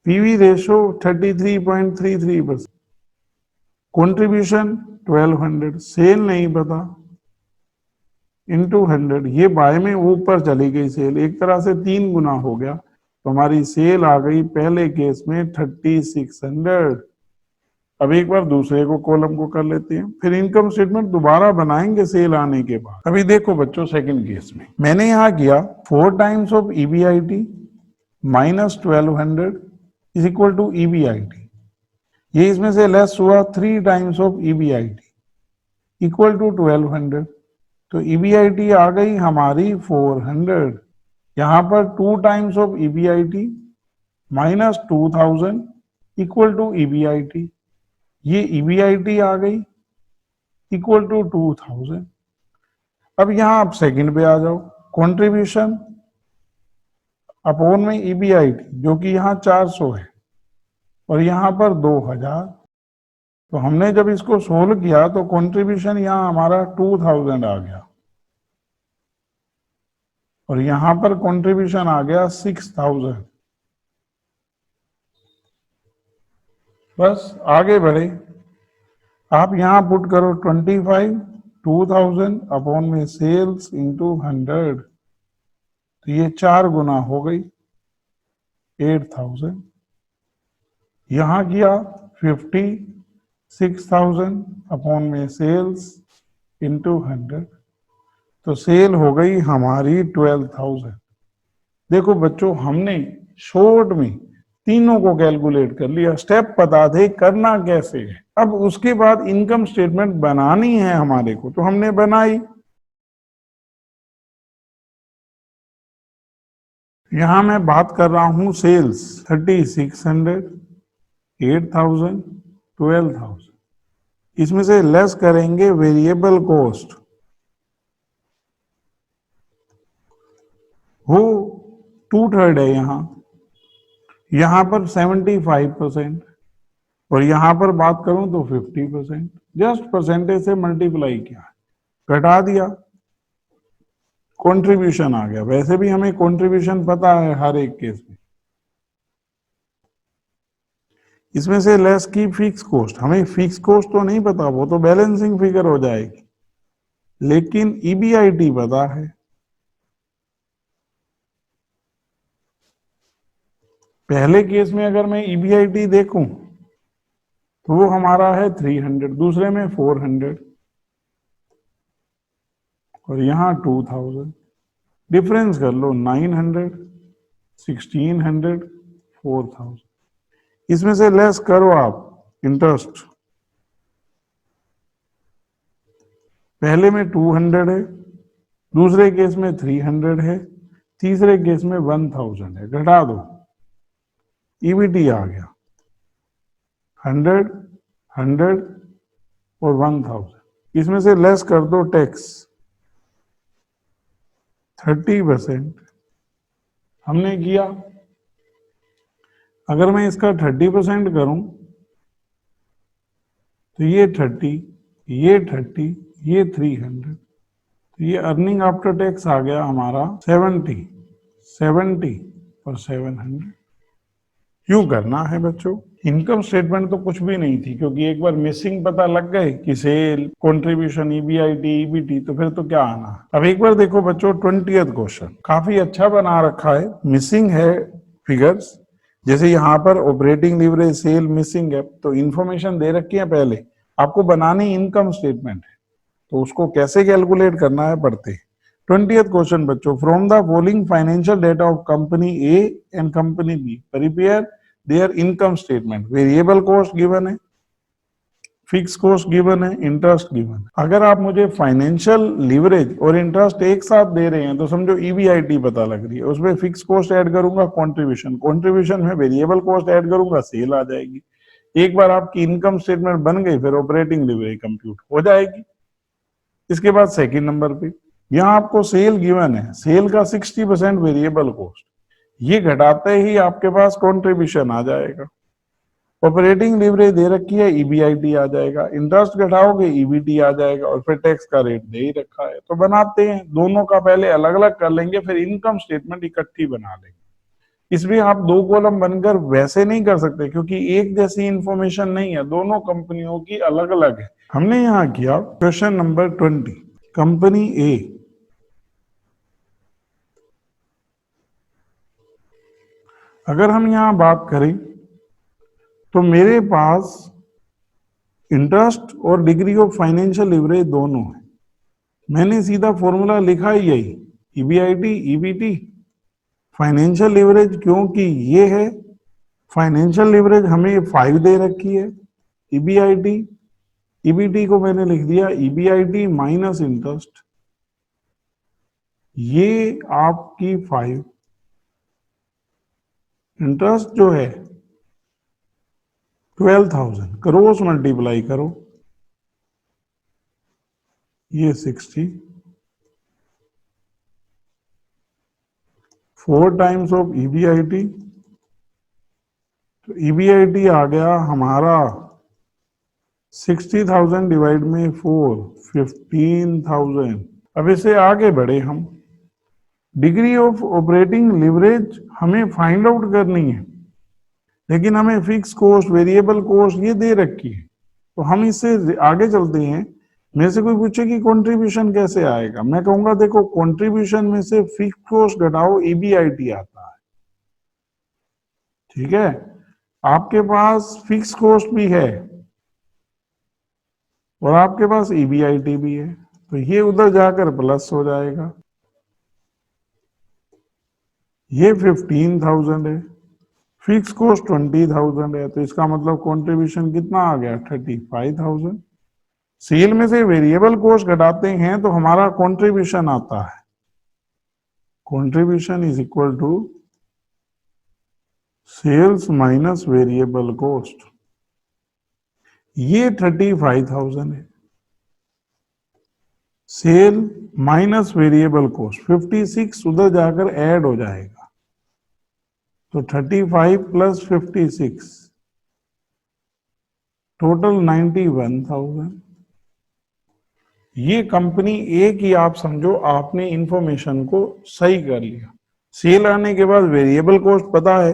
पीवी रेशो 33.33%, कंट्रीब्यूशन 1200, सेल नहीं पता, इंटू 100, ये बाय में ऊपर चली गई सेल, एक तरह से 3 गुना हो गया, तो हमारी सेल आ गई पहले केस में 3600। अब एक बार दूसरे को कॉलम को कर लेते हैं, फिर इनकम स्टेटमेंट दोबारा बनाएंगे सेल आने के बाद। अभी देखो बच्चों सेकंड केस में मैंने यहां किया 4 times of EBIT minus 1200 is equal to EBIT. ये इसमें से लेस हुआ 3 times of EBIT equal to 1200, तो ईबीआईटी आ गई हमारी 400। यहां पर 2 times of EBIT minus 2000 equal to EBIT, ये ईबीआईटी आ गई इक्वल टू 2000। अब यहां आप सेकंड पे आ जाओ, कंट्रीब्यूशन अपॉन में ईबीआईटी जो कि यहां 400 है और यहां पर 2000, तो हमने जब इसको सोल्व किया तो कंट्रीब्यूशन यहां हमारा 2000 आ गया, और यहां पर कंट्रीब्यूशन आ गया 6000। बस आगे बढ़े, आप यहां पुट करो 25, 2000 अपॉन में सेल्स इंटू 100, तो ये 4 गुना हो गई 8000। यहां किया 50, 6000 अपॉन में सेल्स इंटू 100, तो सेल हो गई हमारी 12000। देखो बच्चों हमने शॉर्ट में तीनों को कैलकुलेट कर लिया, स्टेप बता थे करना कैसे है। अब उसके बाद इनकम स्टेटमेंट बनानी है हमारे को, तो हमने बनाई। यहां मैं बात कर रहा हूं सेल्स 3600, 8000, 12000, इसमें से लेस करेंगे वेरिएबल कॉस्ट, वो 2/3 है यहां पर 75%, और यहां पर बात करूं तो 50%। जस्ट परसेंटेज से मल्टीप्लाई किया, घटा दिया, कंट्रीब्यूशन आ गया। वैसे भी हमें कंट्रीब्यूशन पता है हर एक केस में। इसमें से लेस की फिक्स कॉस्ट, हमें फिक्स कॉस्ट तो नहीं पता, वो तो बैलेंसिंग फिगर हो जाएगी, लेकिन ईबीआईटी पता है। पहले केस में अगर मैं EBIT देखूं तो वो हमारा है 300, दूसरे में 400 और यहाँ 2000। डिफरेंस कर लो 900, 1600, 4000। इसमें से लेस करो आप इंटरेस्ट। पहले में 200 है, दूसरे केस में 300 है, तीसरे केस में 1000 है। घटा दो, EBT आ गया 100, 100 और 1000। इसमें से लेस कर दो टैक्स 30%। हमने किया, अगर मैं इसका 30% करूं तो ये 30, ये 30, ये 300, तो ये अर्निंग आफ्टर टैक्स आ गया हमारा 70 और 700। क्यों करना है बच्चों? इनकम स्टेटमेंट तो कुछ भी नहीं थी, क्योंकि एक बार मिसिंग पता लग गए कि सेल, कंट्रीब्यूशन, EBIT, EBT, तो फिर तो क्या आना। अब एक बार देखो बच्चों 20th क्वेश्चन काफी अच्छा बना रखा है। मिसिंग है फिगर्स, जैसे यहाँ पर ऑपरेटिंग लीवरेज, सेल मिसिंग है, तो इंफॉर्मेशन दे रखी है। पहले आपको बनानी इनकम स्टेटमेंट है, तो उसको कैसे कैलकुलेट करना है पढ़ते। 20th क्वेश्चन बच्चों, from the following financial data of company A and company be prepare their income statement. Variable cost given है, फिक्स कॉस्ट गिवन है, इंटरेस्ट गिवन है। अगर आप मुझे फाइनेंशियल लीवरेज और इंटरेस्ट एक साथ दे रहे हैं तो समझो EBIT पता लग रही है, उसमें फिक्स कॉस्ट ऐड करूंगा, कंट्रीब्यूशन में वेरिएबल कॉस्ट ऐड करूंगा, सेल आ जाएगी। एक बार आपकी इनकम स्टेटमेंट बन गई, फिर ऑपरेटिंग लीवरेज कंप्यूट हो जाएगी। इसके बाद सेकंड नंबर पे यहाँ आपको सेल गिवन है, सेल का 60% वेरिएबल कॉस्ट, ये घटाते ही आपके पास कंट्रीब्यूशन आ जाएगा। ऑपरेटिंग लीवरेज दे रखी है, EBIT आ जाएगा। इंटरेस्ट घटाओगे, EBT आ जाएगा, और फिर टैक्स का रेट दे ही रखा है। तो बनाते हैं, दोनों का पहले अलग अलग कर लेंगे, फिर इनकम स्टेटमेंट इकट्ठी बना लेंगे। इसमें आप 2 कॉलम बनकर वैसे नहीं कर सकते, क्योंकि एक जैसी इंफॉर्मेशन नहीं है, दोनों कंपनियों की अलग अलग है। हमने यहाँ किया क्वेश्चन नंबर 20, कंपनी ए। अगर हम यहाँ बात करें तो मेरे पास इंटरेस्ट और डिग्री ऑफ फाइनेंशियल लीवरेज दोनों है। मैंने सीधा फॉर्मूला लिखा ही यही, EBIT, EBT, फाइनेंशियल लीवरेज, क्योंकि ये है फाइनेंशियल लीवरेज हमें 5 दे रखी है। EBIT, EBT को मैंने लिख दिया EBIT माइनस इंटरेस्ट, ये आपकी 5, इंटरेस्ट जो है 12,000, क्रॉस मल्टीप्लाई करो, ये 60, 4 टाइम्स ऑफ EBIT, तो EBIT आ गया हमारा 60,000 डिवाइड में 4, 15,000। अब इसे आगे बढ़े हम, डिग्री ऑफ ऑपरेटिंग लीवरेज हमें फाइंड आउट करनी है, लेकिन हमें फिक्स कॉस्ट, वेरिएबल कॉस्ट ये दे रखी है। तो हम इससे आगे चलते हैं। मेरे से कोई पूछे कि कंट्रीब्यूशन कैसे आएगा, मैं कहूंगा देखो कंट्रीब्यूशन में से फिक्स कॉस्ट घटाओ, EBIT आता है। ठीक है, आपके पास फिक्स कॉस्ट भी है और आपके पास EBIT भी है, तो ये उधर जाकर प्लस हो जाएगा। ये 15,000 है, फिक्स कॉस्ट 20,000 है, तो इसका मतलब कंट्रीब्यूशन कितना आ गया 35,000। सेल में से वेरिएबल कॉस्ट घटाते हैं तो हमारा कंट्रीब्यूशन आता है, contribution is equal to sales minus variable cost. ये 35,000 है, सेल माइनस वेरिएबल कॉस्ट 56 उधर जाकर ऐड हो जाएगा, तो 35 प्लस 56 टोटल 91,000। ये कंपनी ए की आप समझो, आपने इंफॉर्मेशन को सही कर लिया। सेल आने के बाद वेरिएबल कॉस्ट पता है,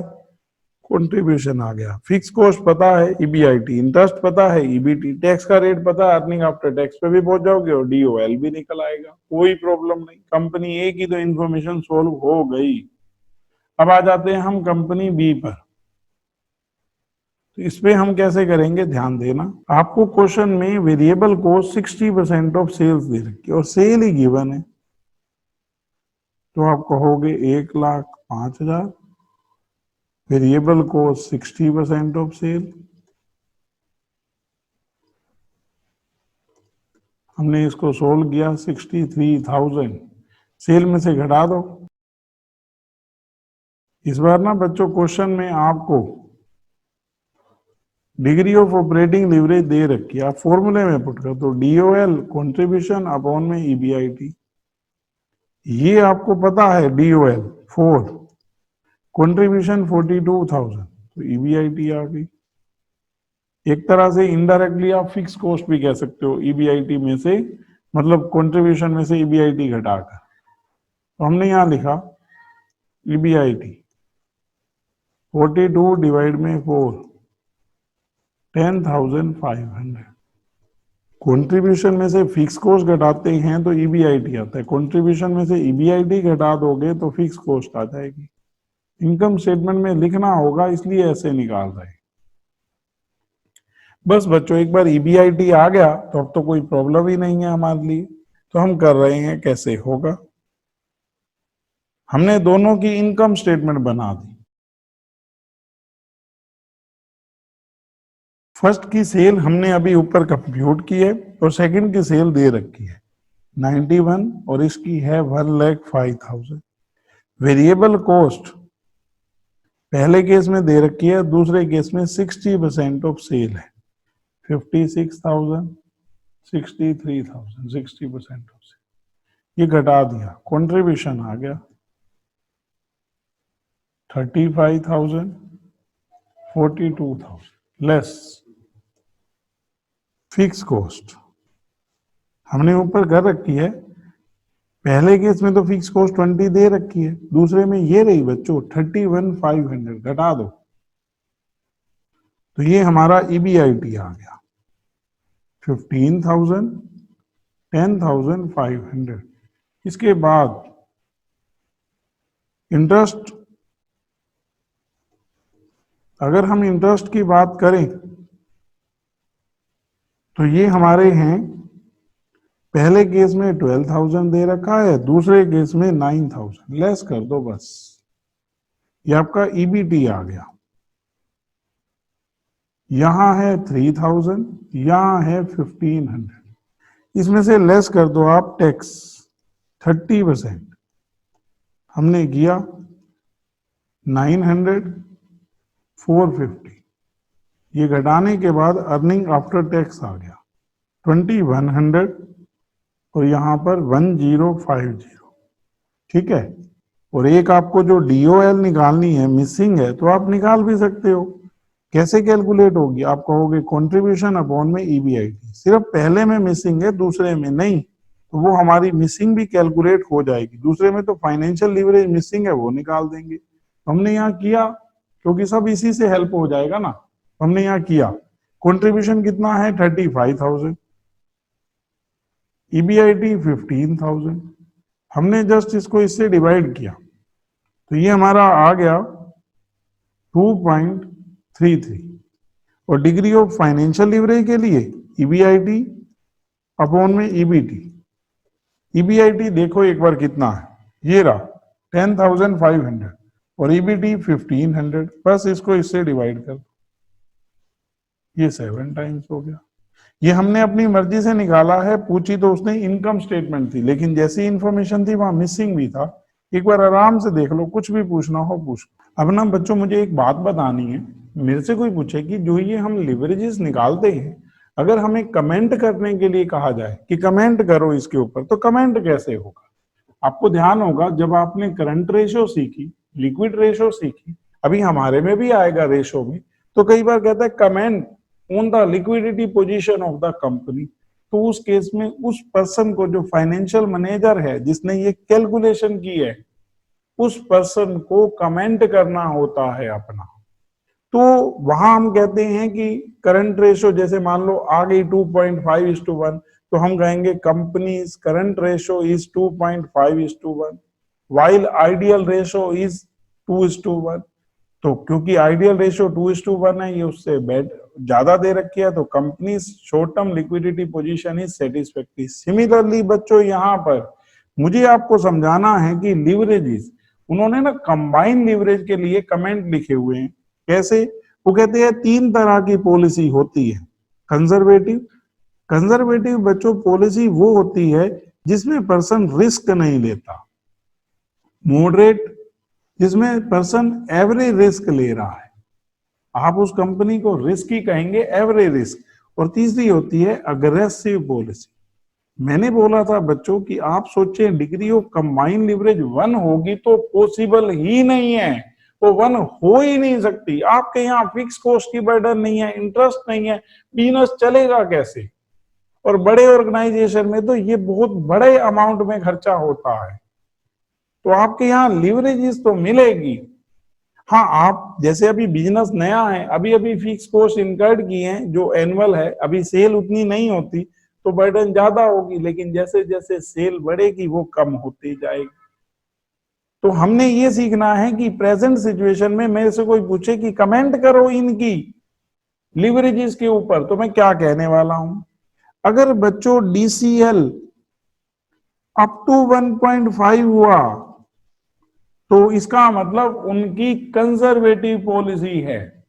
कंट्रीब्यूशन आ गया, फिक्स कॉस्ट पता है EBIT, इंटरेस्ट पता है EBT, टैक्स का रेट पता है, अर्निंग आफ्टर टैक्स पे भी पहुंच जाओगे और DOL भी निकल आएगा, कोई प्रॉब्लम नहीं। कंपनी ए की तो इंफॉर्मेशन सोल्व हो गई। अब आ जाते हैं हम कंपनी बी पर। तो इस पे हम कैसे करेंगे, ध्यान देना। आपको क्वेश्चन में वेरिएबल कॉस्ट 60% ऑफ सेल्स दे रखी है और सेल ही गिवन है, तो आप कहोगे 1,05,000, वेरिएबल कॉस्ट 60% ऑफ सेल। हमने इसको सोल्व किया, 63,000 सेल में से घटा दो। इस बार ना बच्चों क्वेश्चन में आपको डिग्री ऑफ ऑपरेटिंग लीवरेज दे रखी है, आप फॉर्मूले में पुट कर दो DOL कंट्रीब्यूशन अपॉन में EBIT। ये आपको पता है DOL 4, कंट्रीब्यूशन 42,000, तो EBIT आ गई। एक तरह से इनडायरेक्टली आप फिक्स कॉस्ट भी कह सकते हो, EBIT में से मतलब कंट्रीब्यूशन में से EBIT घटाकर। तो हमने यहां लिखा EBIT 42 डिवाइड में 4, 10,500। कंट्रीब्यूशन में से फिक्स कॉस्ट घटाते हैं तो EBIT आता है, कंट्रीब्यूशन में से EBIT घटा दोगे तो फिक्स कॉस्ट आ जाएगी। इनकम स्टेटमेंट में लिखना होगा, इसलिए ऐसे निकाल रहे हैं। बस बच्चों एक बार EBIT आ गया तो अब तो कोई प्रॉब्लम ही नहीं है हमारे लिए। तो हम कर रहे हैं कैसे होगा, हमने दोनों की इनकम स्टेटमेंट बना दी। फर्स्ट की सेल हमने अभी ऊपर कंप्यूट की है और सेकंड की सेल दे रखी है 91 और इसकी है 1,05,000। वेरिएबल कॉस्ट पहले केस में दे रखी है, दूसरे केस में 60% ऑफ सेल है, 56,000, 63,000, 60% ऑफ सेल। ये घटा दिया, कंट्रीब्यूशन आ गया 35,000, 42,000 लेस फिक्स कॉस्ट हमने ऊपर कर रखी है। पहले केस में तो फिक्स कॉस्ट 20 दे रखी है, दूसरे में ये रही बच्चों 31,500, घटा दो तो ये हमारा EBIT आ गया 15,000, 10,500। इसके बाद इंटरेस्ट, अगर हम इंटरेस्ट की बात करें तो ये हमारे हैं, पहले केस में 12,000 दे रखा है, दूसरे केस में 9,000, लेस कर दो बस, ये आपका EBT आ गया। यहां है 3,000, यहां है 1,500, इसमें से लेस कर दो आप टैक्स 30%। हमने किया 900, 450, ये घटाने के बाद अर्निंग आफ्टर टैक्स आ गया 2,100 और यहां पर 1050। ठीक है, और एक आपको जो DOL निकालनी है, मिसिंग है, तो आप निकाल भी सकते हो। कैसे कैलकुलेट होगी, आप कहोगे कंट्रीब्यूशन अपॉन में EBIT, सिर्फ पहले में मिसिंग है, दूसरे में नहीं, तो वो हमारी मिसिंग भी कैलकुलेट हो जाएगी। दूसरे में तो फाइनेंशियल लीवरेज मिसिंग है, वो निकाल देंगे। हमने यहाँ किया, क्योंकि सब इसी से हेल्प हो जाएगा ना, हमने यहाँ किया। कंट्रीब्यूशन कितना है 35,000, EBIT 15,000, हमने जस्ट इसको इससे डिवाइड किया तो ये हमारा आ गया 2.33। और डिग्री ऑफ फाइनेंशियल लीवरेज के लिए EBIT अपॉन में EBT। EBIT देखो एक बार कितना है, ये रहा 10,500 और EBT 1,500, बस इसको इससे डिवाइड कर, ये 7 टाइम्स हो गया। ये हमने अपनी मर्जी से निकाला है, पूछी तो उसने इनकम स्टेटमेंट थी, लेकिन जैसी इंफॉर्मेशन थी वहां मिसिंग भी था। एक बार आराम से देख लो, कुछ भी पूछना हो पूछ। अब ना बच्चों मुझे एक बात बतानी है, मेरे से कोई पूछे कि जो ये हम लिवरेजेस निकालते हैं, अगर हमें कमेंट करने के लिए कहा जाए कि कमेंट करो इसके ऊपर, तो कमेंट कैसे होगा? आपको ध्यान होगा जब आपने करंट रेशो सीखी, लिक्विड रेशो सीखी, अभी हमारे में भी आएगा रेशो में, तो कई बार कहता है comment on the liquidity position of the company. तो उस केस में उस पर्सन को, जो फाइनेंशियल मैनेजर है जिसने ये कैलकुलेशन की है, उस पर्सन को कमेंट करना होता है अपना। तो वहां हम कहते हैं कि करंट रेशो जैसे मान लो आ गई 2.5:1, तो हम कहेंगे companies current ratio is 2.5:1 while ideal ratio is 2:1। तो क्योंकि आइडियल रेशियो 2:1 है, ये उससे बेड ज्यादा दे रखी है, तो company short term liquidity position is satisfactory. Similarly बच्चों यहाँ पर मुझे आपको समझाना है कि लीवरेजेस, उन्होंने ना कंबाइन लीवरेज के लिए कमेंट लिखे हुए हैं। कैसे? वो कहते हैं 3 तरह की पॉलिसी होती है। कंजर्वेटिव, कंजर्वेटिव बच्चों पॉलिसी वो होती है जिसमें पर्सन रिस्क नहीं लेता। मॉडरेट, जिसमें पर्सन एवरेज रिस्क ले रहा है, आप उस कंपनी को रिस्क ही कहेंगे, एवरेज रिस्क। और तीसरी होती है अग्रेसिव पॉलिसी। मैंने बोला था बच्चों कि आप सोचें डिग्री ऑफ कंबाइन लिवरेज 1 होगी तो पॉसिबल ही नहीं है, वो 1 हो ही नहीं सकती। आपके यहाँ फिक्स कॉस्ट की बर्डन नहीं है, इंटरेस्ट नहीं है, बिजनेस चलेगा कैसे? और बड़े ऑर्गेनाइजेशन में तो ये बहुत बड़े अमाउंट में खर्चा होता है, तो आपके यहाँ लीवरेजेस तो मिलेगी। हाँ, आप जैसे अभी बिजनेस नया है, अभी अभी फिक्स कॉस्ट इनकर्ड किए हैं जो एनुअल है, अभी सेल उतनी नहीं होती तो बर्डन ज्यादा होगी, लेकिन जैसे जैसे सेल बढ़ेगी वो कम होती जाएगी। तो हमने ये सीखना है कि प्रेजेंट सिचुएशन में मेरे से कोई पूछे कि कमेंट करो इनकी लिवरेजेस के ऊपर, तो मैं क्या कहने वाला हूं। अगर बच्चों DCL अप टू 1.5 हुआ तो इसका मतलब उनकी कंजर्वेटिव पॉलिसी है।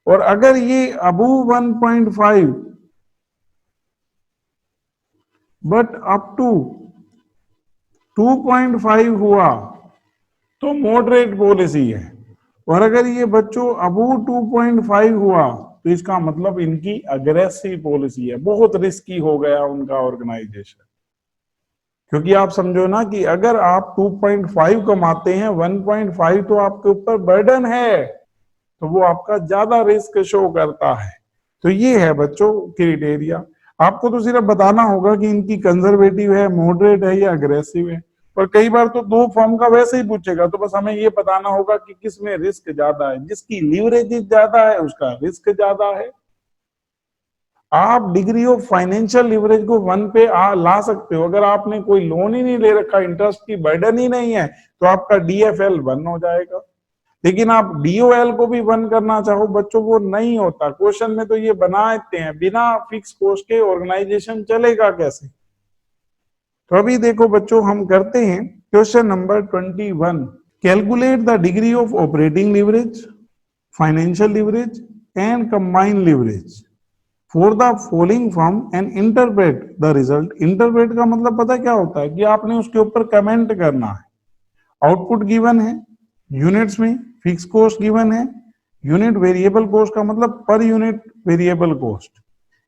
और अगर ये अबव 1.5 बट अप टू 2.5 हुआ तो मॉडरेट पॉलिसी है। और अगर ये बच्चों अबव 2.5 हुआ तो इसका मतलब इनकी अग्रेसिव पॉलिसी है, बहुत रिस्की हो गया उनका ऑर्गेनाइजेशन। क्योंकि आप समझो ना कि अगर आप 2.5 कमाते हैं, 1.5 तो आपके ऊपर बर्डन है, तो वो आपका ज्यादा रिस्क शो करता है। तो ये है बच्चों क्राइटेरिया। आपको तो सिर्फ बताना होगा कि इनकी कंजर्वेटिव है, मॉडरेट है या अग्रेसिव है। पर कई बार तो 2 फॉर्म का वैसे ही पूछेगा, तो बस हमें ये बताना होगा कि किस में रिस्क ज्यादा है। जिसकी लीवरेज ज्यादा है उसका रिस्क ज्यादा है। आप डिग्री ऑफ फाइनेंशियल लिवरेज को 1 पे ला सकते हो। अगर आपने कोई लोन ही नहीं ले रखा, इंटरेस्ट की बर्डन ही नहीं है, तो आपका DFL 1 हो जाएगा। लेकिन आप DOL को भी 1 करना चाहो बच्चों, वो नहीं होता। क्वेश्चन में तो ये बनाते हैं, बिना फिक्स कॉस्ट के ऑर्गेनाइजेशन चलेगा कैसे? तो अभी देखो बच्चों, हम करते हैं question number 21। Calculate the degree of operating leverage, financial leverage and combined leverage for the following firm and interpret the result. Interpret का मतलब पता क्या होता है कि आपने उसके ऊपर कमेंट करना है। आउटपुट गिवन है, यूनिट्स में फिक्स कॉस्ट गिवन है, यूनिट वेरिएबल कॉस्ट का मतलब पर यूनिट वेरिएबल कॉस्ट,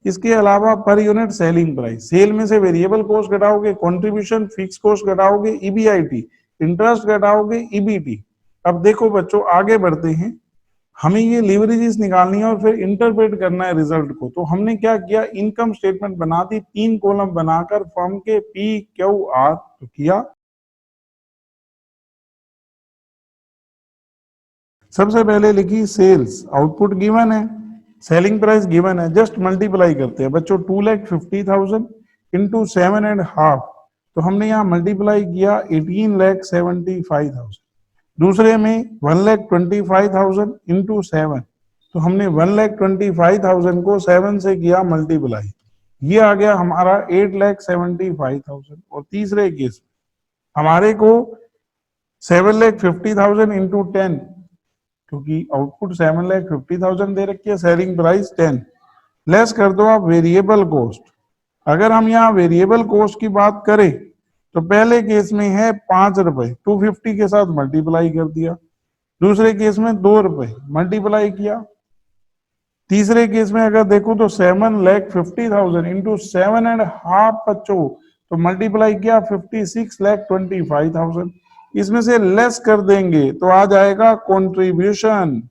इसके अलावा per unit selling price, sale में से वेरिएबल कॉस्ट घटाओगे, कंट्रीब्यूशन, फिक्स कॉस्ट घटाओगे, EBIT, इंटरेस्ट घटाओगे, EBT। अब देखो बच्चों आगे बढ़ते हैं, हमें ये लिवरेजेस निकालनी है और फिर इंटरप्रेट करना है रिजल्ट को। तो हमने क्या किया, इनकम स्टेटमेंट बना दी 3 कॉलम बनाकर फर्म के PQR तो किया। सबसे पहले लिखी सेल्स, आउटपुट गिवन है, सेलिंग प्राइस गिवन है, जस्ट मल्टीप्लाई करते हैं बच्चों। 2,50,000 इंटू 7.5, तो हमने यहाँ मल्टीप्लाई किया 18,75,000। दूसरे में 1,25,000 इंटू 7, तो हमने 1,25,000 को 7 से किया मल्टीप्लाई, ये आ गया हमारा 8,75,000। और तीसरे केस हमारे को 7,50,000 इंटू 10, क्योंकि आउटपुट 7,50,000 दे रखी है, सेलिंग प्राइस 10, लेस कर दो आप वेरिएबल कॉस्ट। अगर हम यहाँ वेरिएबल कॉस्ट की बात करें तो पहले केस में है 5 रुपए, 250 के साथ मल्टीप्लाई कर दिया। दूसरे केस में 2 रुपए मल्टीप्लाई किया। तीसरे केस में अगर देखो तो 7,50,000 इंटू 7.5 बच्चों, तो मल्टीप्लाई किया 56,25,000। इसमें से लेस कर देंगे तो आ जाएगा कंट्रीब्यूशन,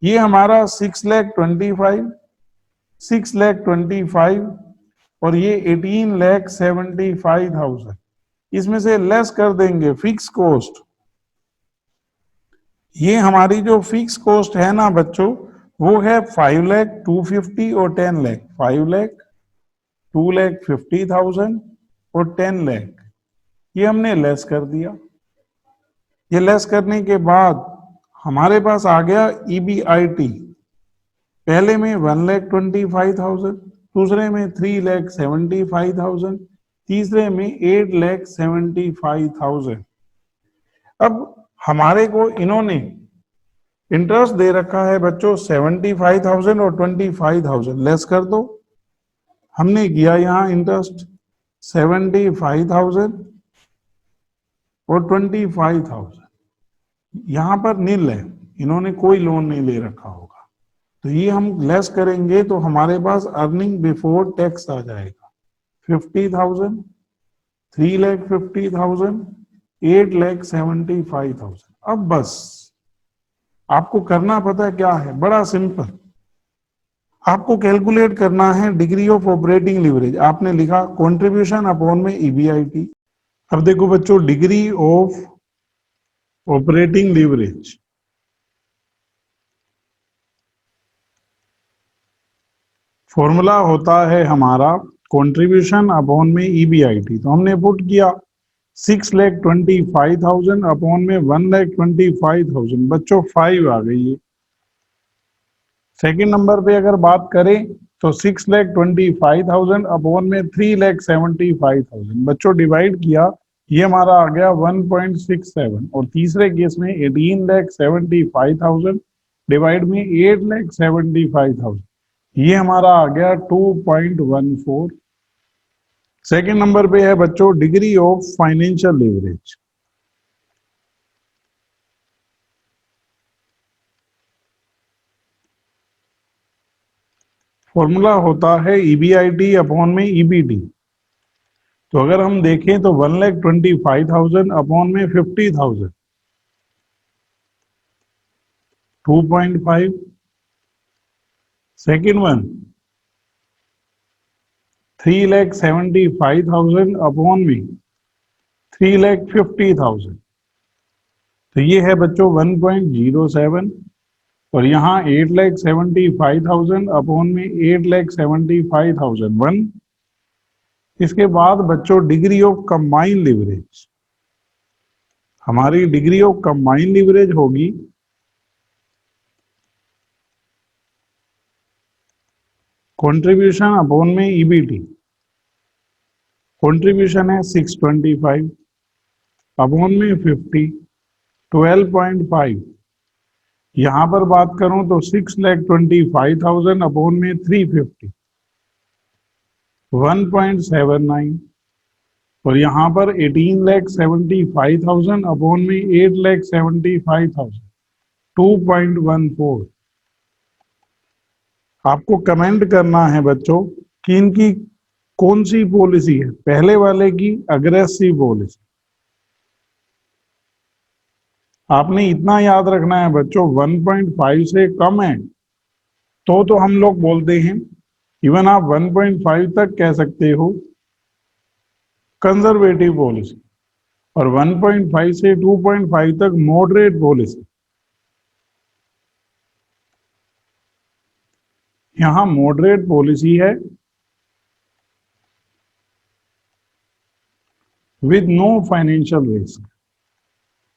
ये हमारा 6,25,000 और ये 18,75,000। इसमें से लेस कर देंगे फिक्स कॉस्ट, ये हमारी जो फिक्स कॉस्ट है ना बच्चों, वो है 5,00,000, 250 और 10,00,000। 5,00,000, 2,50,000 और 10,00,000, ये हमने लेस कर दिया। ये लेस करने के बाद हमारे पास आ गया EBIT, पहले में 1,25,000, दूसरे में 3,75,000, तीसरे में 8,75,000। अब हमारे को इन्होंने इंटरेस्ट दे रखा है बच्चों 75,000 और 25,000, लेस कर दो। हमने किया यहाँ इंटरेस्ट 75,000 और 25,000, यहाँ पर नील है, इन्होंने कोई लोन नहीं ले रखा होगा, तो ये हम लेस करेंगे तो हमारे पास अर्निंग बिफोर टैक्स आ जाएगा 50,000, 3,50,000, 8,75,000। अब बस आपको करना पता क्या है, बड़ा सिंपल, आपको कैलकुलेट करना है डिग्री ऑफ ऑपरेटिंग लीवरेज। आपने लिखा कंट्रीब्यूशन अपॉन में EBIT। अब देखो बच्चों, degree of operating leverage formula होता है हमारा कंट्रीब्यूशन अपॉन में EBIT। तो हमने पुट किया 6,25,000 अपॉन में 1,25,000, बच्चों 5 आ गई है। सेकंड नंबर पे अगर बात करें तो 6,25,000 अपॉन में 3,75,000, बच्चों डिवाइड किया, ये हमारा आ गया 1.67। और तीसरे केस में 18,75,000 डिवाइड में 8,75,000, ये हमारा आ गया 2.14। सेकंड नंबर पे है बच्चों degree of financial leverage. Formula होता है EBIT अपॉन में EBT। तो अगर हम देखें तो 1,25,000 अपॉन में 50,000, 2.5। सेकेंड वन 3,75,000 अपॉन में 3,50,000, तो ये है बच्चों 1.07। और यहाँ 8,75,000 अपॉन में 8,75,000 1। इसके बाद बच्चों डिग्री ऑफ कंबाइंड लीवरेज, हमारी डिग्री ऑफ कंबाइंड लीवरेज होगी कंट्रीब्यूशन अपॉन में EBT। कंट्रीब्यूशन है 625 अपॉन में 50, 12.5। यहां पर बात करूं तो 6,25,000 अपॉन में 350, 1.79। और यहां पर 18,75,000 अपॉन में 8,75,000, 2.14। आपको कमेंट करना है बच्चों कि इनकी कौन सी पॉलिसी है, पहले वाले की अग्रेसिव पॉलिसी। आपने इतना याद रखना है बच्चों, 1.5 से कम है तो हम लोग बोलते हैं, इवन आप 1.5 तक कह सकते हो कंजर्वेटिव पॉलिसी, और 1.5 से 2.5 तक मॉडरेट पॉलिसी। यहां मॉडरेट पॉलिसी है विद नो फाइनेंशियल रिस्क।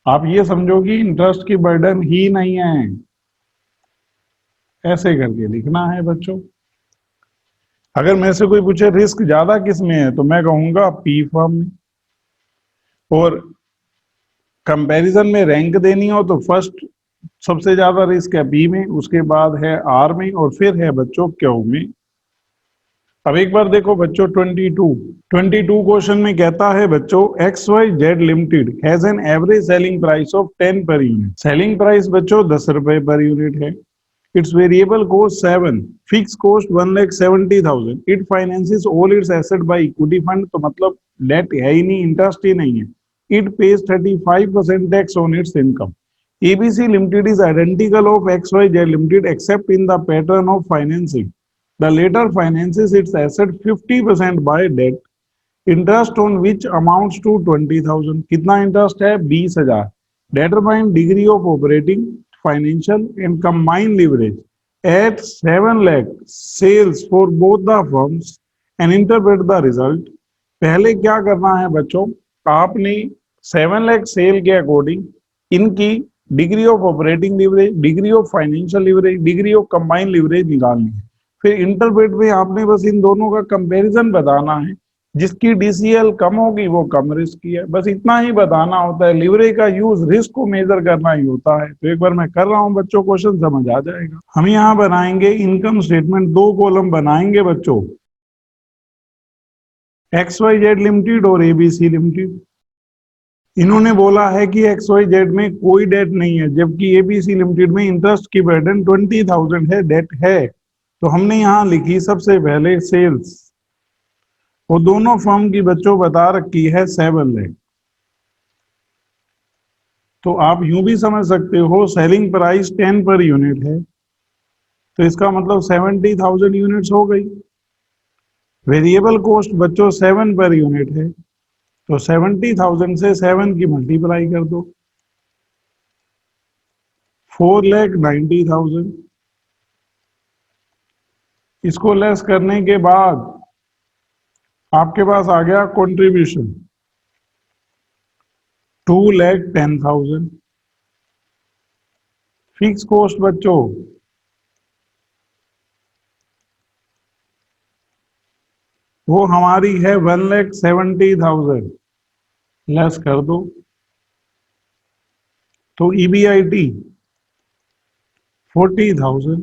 आप ये समझो कि इंटरेस्ट की बर्डन ही नहीं है, ऐसे करके लिखना है बच्चों। अगर मेरे से कोई पूछे रिस्क ज्यादा किस में है, तो मैं कहूंगा P फर्म में। और कंपैरिजन में रैंक देनी हो तो फर्स्ट सबसे ज्यादा रिस्क है B में, उसके बाद है R में, और फिर है बच्चों Q में। अब एक बार देखो बच्चों 22 क्वेश्चन में कहता है बच्चों XYZ limited has an average selling price of 10 per unit. Selling price बच्चों 10 रुपए पर यूनिट है। It's variable cost 7, fix cost 1,70,000। It finances all it's asset by equity fund, तो मतलब डेट है ही नहीं, इंटरेस्ट ही नहीं है। It pays 35% tax on it's income. ABC Limited is identical of XYZ Limited except in the pattern of financing. The latter finances its asset 50% by debt, interest on which amounts to 20,000. कितना इंटरेस्ट है? 20,000. Determine degree of operating, financial and combined leverage at 7 lakh sales for both the firms and interpret the result. पहले क्या करना है बच्चों, आपने 7 लाख सेल के अकॉर्डिंग इनकी degree of operating leverage, degree of financial leverage, degree of combined leverage निकालनी है। फिर इंटरप्रेट में आपने बस इन दोनों का कंपैरिजन बताना है, जिसकी डीसीएल कम होगी वो कम रिस्क की है, बस इतना ही बताना होता है। लीवरेज का यूज रिस्क को मेजर करना ही होता है। तो एक बार मैं कर रहा हूं बच्चों, क्वेश्चन समझ आ जाएगा। हम यहाँ बनाएंगे इनकम स्टेटमेंट, 2 कॉलम बनाएंगे बच्चों, XYZ लिमिटेड और ABC लिमिटेड। इन्होंने बोला है कि XYZ में कोई डेट नहीं है, जबकि ABC लिमिटेड में इंटरेस्ट की बर्डन 20,000 है, डेट है। तो हमने यहाँ लिखी सबसे पहले सेल्स, वो दोनों फर्म की बच्चों बता रखी है 7 लाख। तो आप यूं भी समझ सकते हो सेलिंग प्राइस 10 पर यूनिट है, तो इसका मतलब 70,000 यूनिट्स हो गई। वेरिएबल कॉस्ट बच्चों 7 पर यूनिट है, तो 70,000 से 7 की मल्टीप्लाई कर दो, 4,90,000। इसको लेस करने के बाद आपके पास आ गया कंट्रीब्यूशन 2,10,000। फिक्स कॉस्ट बच्चों वो हमारी है 1,70,000, लेस कर दो। तो EBIT 40,000,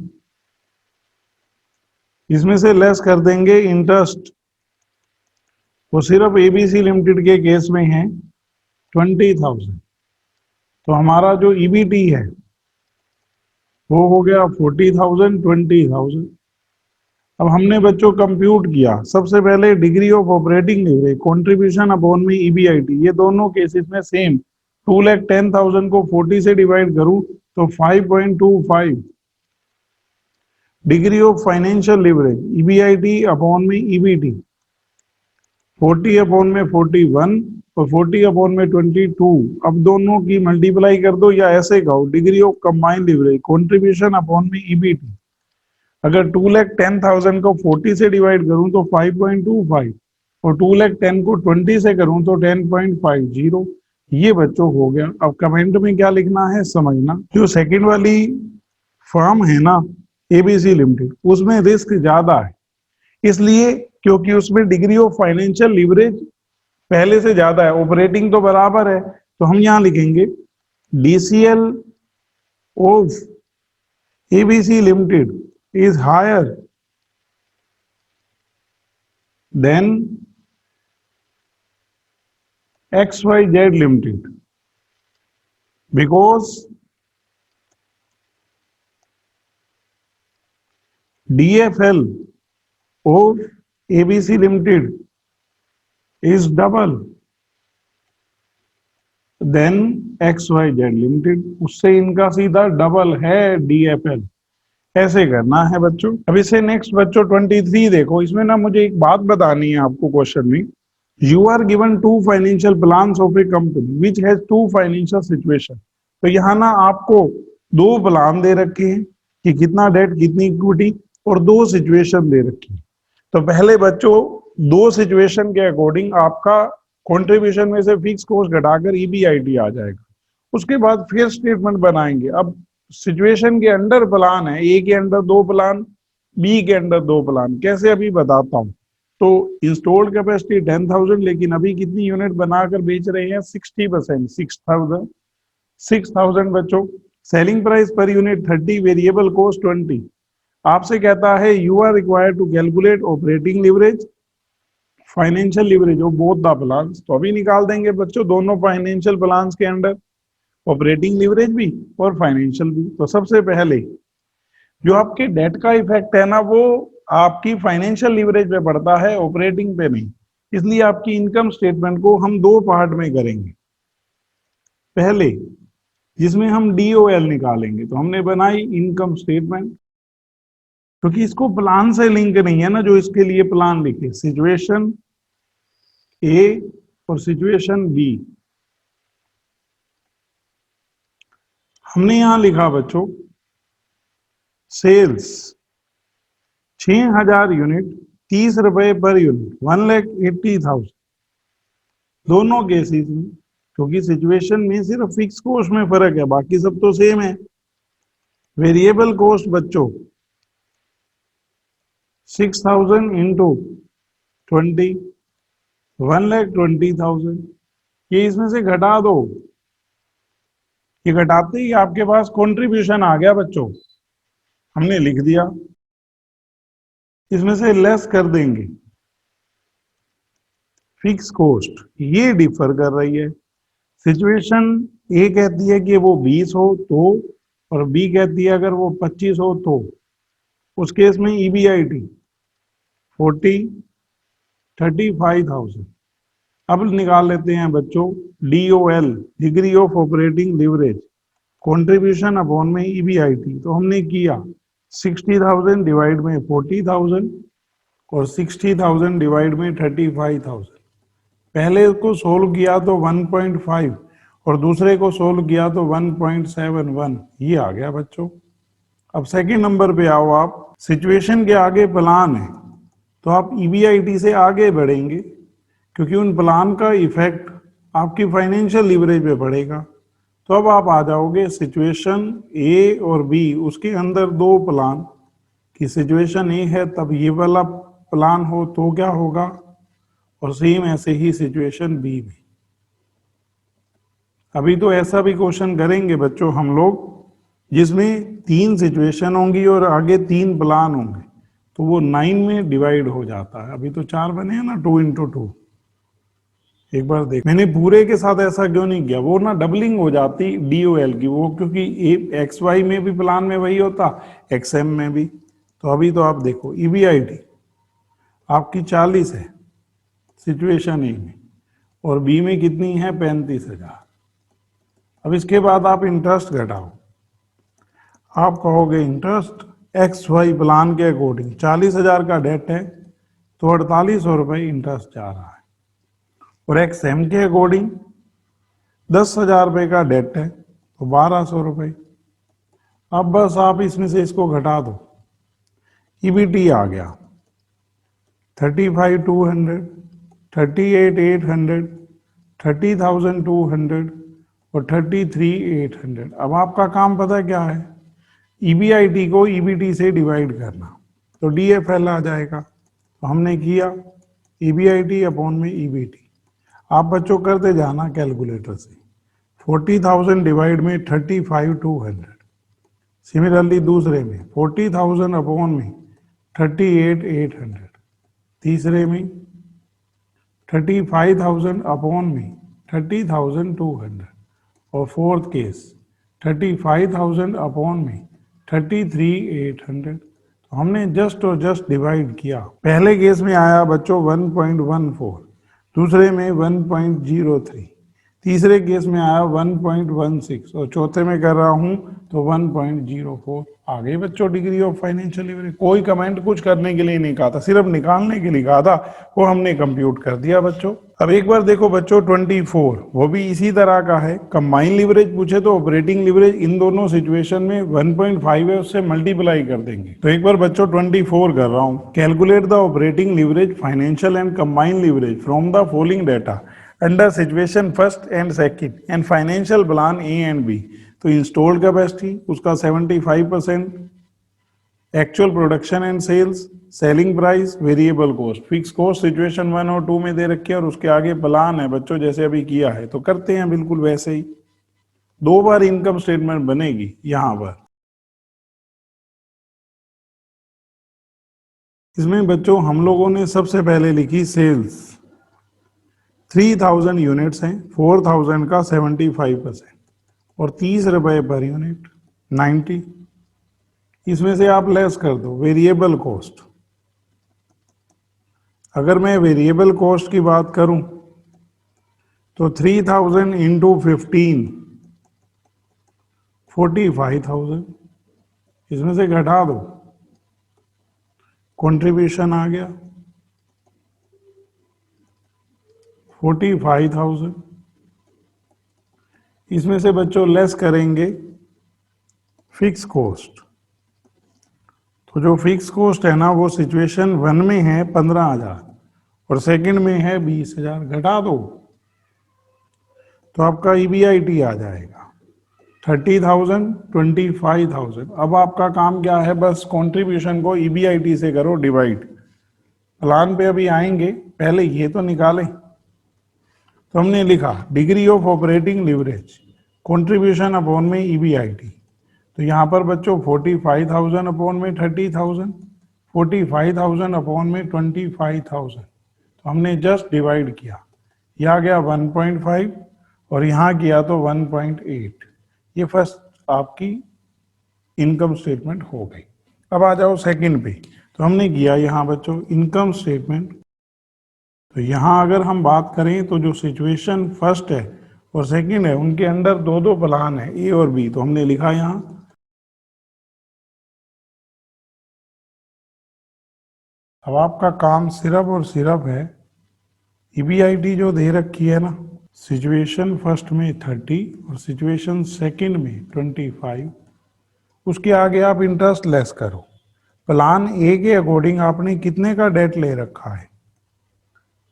इसमें से लेस कर देंगे इंटरेस्ट, वो सिर्फ ABC लिमिटेड के केस में है 20,000। तो हमारा जो EBT है वो हो गया 40,000, 20,000। अब हमने बच्चों कंप्यूट किया, सबसे पहले degree of operating leverage, contribution upon में EBIT, ये दोनों केसेस में सेम। 2,10,000 को 40 से डिवाइड करूं तो 5.25। Degree of financial leverage EBIT upon में EBT, 40 अपॉन में 41 और 40 अपॉन में 22। अब दोनों की मल्टीप्लाई कर दो, या ऐसे कहो degree of combined leverage contribution upon में EBT। अगर 2,10,000 को 40 से डिवाइड करूं तो 5.25 और 2,10,000 को 20 से करूं तो 10.50। ये बच्चों हो गया। अब कमेंट में क्या लिखना है समझना। जो सेकंड वाली फर्म है ना ABC लिमिटेड, उसमें रिस्क ज्यादा है, इसलिए क्योंकि उसमें डिग्री ऑफ फाइनेंशियल लीवरेज पहले से ज्यादा है, ऑपरेटिंग तो बराबर है। तो हम यहां लिखेंगे DCL of ABC limited is higher than XYZ limited because DFL of ABC limited is double than XYZ limited, उससे इनका सीधा डबल है DFL। ऐसे करना है बच्चों। अब इसे नेक्स्ट बच्चों 23 देखो, इसमें ना मुझे एक बात बतानी है आपको क्वेश्चन में। You are given 2 financial plans of a company which has 2 financial situation. तो यहाँ ना आपको 2 प्लान दे रखे हैं कि कितना डेट कितनी इक्विटी, और 2 सिचुएशन दे रखी है। तो पहले बच्चों 2 सिचुएशन के अकॉर्डिंग आपका कंट्रीब्यूशन में से फिक्स कॉस्ट घटाकर EBIT आ जाएगा। उसके बाद फिर स्टेटमेंट बनाएंगे। अब सिचुएशन के अंडर प्लान है, ए के अंडर 2 प्लान, बी के अंडर 2 प्लान, कैसे अभी बताता हूं। तो इंस्टॉल्ड कैपेसिटी 10,000, लेकिन अभी कितनी यूनिट बनाकर बेच रहे हैं 60%, 6,000 बच्चों। Selling price per unit 30, variable cost 20। आपसे कहता है you are required to calculate operating leverage, financial leverage of both the plans. तो अभी निकाल देंगे बच्चों दोनों फाइनेंशियल प्लान्स के अंडर, ऑपरेटिंग लीवरेज भी और फाइनेंशियल भी। तो सबसे पहले जो आपके डेट का इफेक्ट है ना, वो आपकी फाइनेंशियल लीवरेज पे पड़ता है, ऑपरेटिंग पे नहीं। इसलिए आपकी इनकम स्टेटमेंट को हम 2 पार्ट में करेंगे। पहले जिसमें हम DOL निकालेंगे, तो हमने बनाई इनकम स्टेटमेंट, क्योंकि इसको प्लान से लिंक नहीं है ना, जो इसके लिए प्लान लिखे, सिचुएशन A और सिचुएशन B। हमने यहां लिखा बच्चों सेल्स 6,000 यूनिट, 30 रुपए पर यूनिट, 1,80,000। दोनों केसेस में क्योंकि सिचुएशन में सिर्फ फिक्स कॉस्ट में फर्क है, बाकी सब तो सेम है। वेरिएबल कॉस्ट बच्चों 6,000 इंटू 20, 1,20,000। ये इसमें से घटा दो, ये घटाते ही आपके पास कंट्रीब्यूशन आ गया बच्चों, हमने लिख दिया। इसमें से लेस कर देंगे फिक्स कॉस्ट, ये डिफर कर रही है। सिचुएशन ए कहती है कि वो 20 हो तो, और बी कहती है अगर वो 25 हो तो। उस केस में ईबीआईटी 40, 35,000। अब निकाल लेते हैं बच्चों DOL, degree of operating leverage, contribution upon में ईबीआईटी। तो हमने किया 60,000 डिवाइड में 40,000 और 60,000 डिवाइड में 35,000। पहले को सोल्व किया तो 1.5 और दूसरे को सोल्व किया तो 1.71, ये आ गया बच्चों। अब सेकंड नंबर पे आओ आप। सिचुएशन के आगे प्लान है तो आप ईबीआईटी से आगे बढ़ेंगे, क्योंकि उन प्लान का इफेक्ट आपकी फाइनेंशियल लीवरेज पे पड़ेगा। तो अब आप आ जाओगे सिचुएशन ए और बी, उसके अंदर दो प्लान की सिचुएशन ए है तब ये वाला प्लान हो तो क्या होगा, और सेम ऐसे ही सिचुएशन बी में। अभी तो ऐसा भी क्वेश्चन करेंगे बच्चों हम लोग जिसमें 3 सिचुएशन होंगी और आगे 3 प्लान होंगे, तो वो 9 में डिवाइड हो जाता है। अभी तो 4 बने हैं ना, 2 इंटू 2। एक बार देख, मैंने पूरे के साथ ऐसा क्यों नहीं किया, वो ना डबलिंग हो जाती डीओएल की, वो क्योंकि एक्स वाई में भी प्लान में वही होता, एक्सएम में भी। तो अभी तो आप देखो ईबीआईटी आपकी 40 है सिचुएशन ए में, और बी में कितनी है 35,000। अब इसके बाद आप इंटरेस्ट घटाओ, आप कहोगे इंटरेस्ट एक्स वाई प्लान के अकॉर्डिंग 40,000 का डेट है तो 4800 रुपये इंटरेस्ट जा रहा है, और एक्स एम के अकॉर्डिंग 10,000 रुपये का डेट है तो 1200 रुपये। अब बस आप इसमें से इसको घटा दो, ईबीटी आ गया 35,200, 38,800, 30,200 और 33,800। अब आपका काम पता क्या है, ईबीआईटी को ईबीटी से डिवाइड करना, तो डीएफएल आ जाएगा। तो हमने किया ईबीआईटी अपॉन में ईबीटी। आप बच्चों करते जाना कैलकुलेटर से, 40,000 डिवाइड में 35,200। सिमिलरली दूसरे में 40,000 अपॉन में 38,800। तीसरे में 35,000 अपॉन में 30,200। और फोर्थ केस 35,000 अपॉन में 33,800। तो हमने जस्ट और जस्ट डिवाइड किया। पहले केस में आया बच्चों 1.14, दूसरे में 1.03, तीसरे केस में आया 1.16 और चौथे में कर रहा हूं तो 1.04। आ गए बच्चों डिग्री ऑफ फाइनेंशियल लिवरेज। कोई कमेंट कुछ करने के लिए नहीं कहा था, सिर्फ निकालने के लिए कहा था, वो हमने कंप्यूट कर दिया बच्चों। अब एक बार देखो बच्चों 24, वो भी इसी तरह का है। कंबाइन लिवरेज पूछे तो ऑपरेटिंग लिवरेज इन दोनों सिचुएशन में 1.5 है, उससे मल्टीप्लाई कर देंगे। तो एक बार बच्चों 24 कर रहा हूं। Calculate the operating leverage, financial and combine leverage from the following data under situation first and second and financial plan A and B. तो इंस्टॉल्ड कैपेसिटी उसका 75%, actual production and sales, selling price, variable cost, fix cost situation 1 और 2 में दे रखी है, और उसके आगे प्लान है बच्चों जैसे अभी किया है। तो करते हैं बिल्कुल वैसे ही। 2 बार इनकम स्टेटमेंट बनेगी यहां पर। इसमें बच्चों हम लोगों ने सबसे पहले लिखी सेल्स 3000 यूनिट्स हैं, 4000 का 75% और 30 रुपए पर यूनिट 90। इसमें से आप लेस कर दो वेरिएबल कॉस्ट। अगर मैं वेरिएबल कॉस्ट की बात करूं तो 3000 इंटू 15 45,000। इसमें से घटा दो, कंट्रीब्यूशन आ गया 45,000। इसमें से बच्चों लेस करेंगे फिक्स कॉस्ट। तो जो फिक्स कॉस्ट है ना वो सिचुएशन 1 में है 15,000 और सेकंड में है 20,000, घटा दो तो आपका ईबीआईटी आ जाएगा 30,000, 25,000। अब आपका काम क्या है, बस कंट्रीब्यूशन को ईबीआईटी से करो डिवाइड। प्लान पे अभी आएंगे, पहले ये तो निकालें। तो हमने लिखा degree of operating leverage contribution upon में ईबीआईटी। तो यहाँ पर बच्चों 45,000 अपॉन में 30,000, 45,000 अपॉन में 25,000। तो हमने जस्ट डिवाइड किया, यह आ गया 1.5 और यहाँ किया तो 1.8। ये फर्स्ट आपकी इनकम स्टेटमेंट हो गई। अब आ जाओ सेकंड पे। तो हमने किया यहाँ बच्चों इनकम स्टेटमेंट। तो यहाँ अगर हम बात करें तो जो सिचुएशन फर्स्ट है और सेकंड है उनके अंडर दो दो प्लान है, ए और बी। तो हमने लिखा यहाँ अब आपका काम सिर्फ और सिर्फ है ईबीआईटी जो दे रखी है ना, सिचुएशन फर्स्ट में 30 और सिचुएशन सेकंड में 25, उसके आगे आप इंटरेस्ट लेस करो। प्लान ए के अकॉर्डिंग आपने कितने का डेट ले रखा है,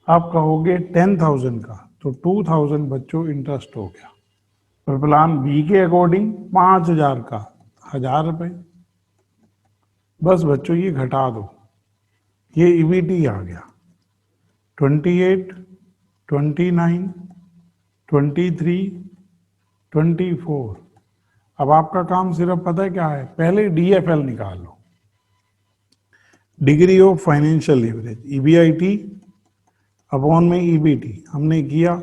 आप कहोगे 10,000 का, तो 2,000 बच्चों इंटरेस्ट हो गया। और प्लान बी के अकॉर्डिंग 5,000 का 1,000 रुपये। बस बच्चों ये घटा दो, ये ईबीटी आ गया 28, 29, 23, 24। अब आपका काम सिर्फ पता है क्या है, पहले डीएफएल निकाल लो, degree of financial leverage, EBIT upon में ईबीटी। हमने किया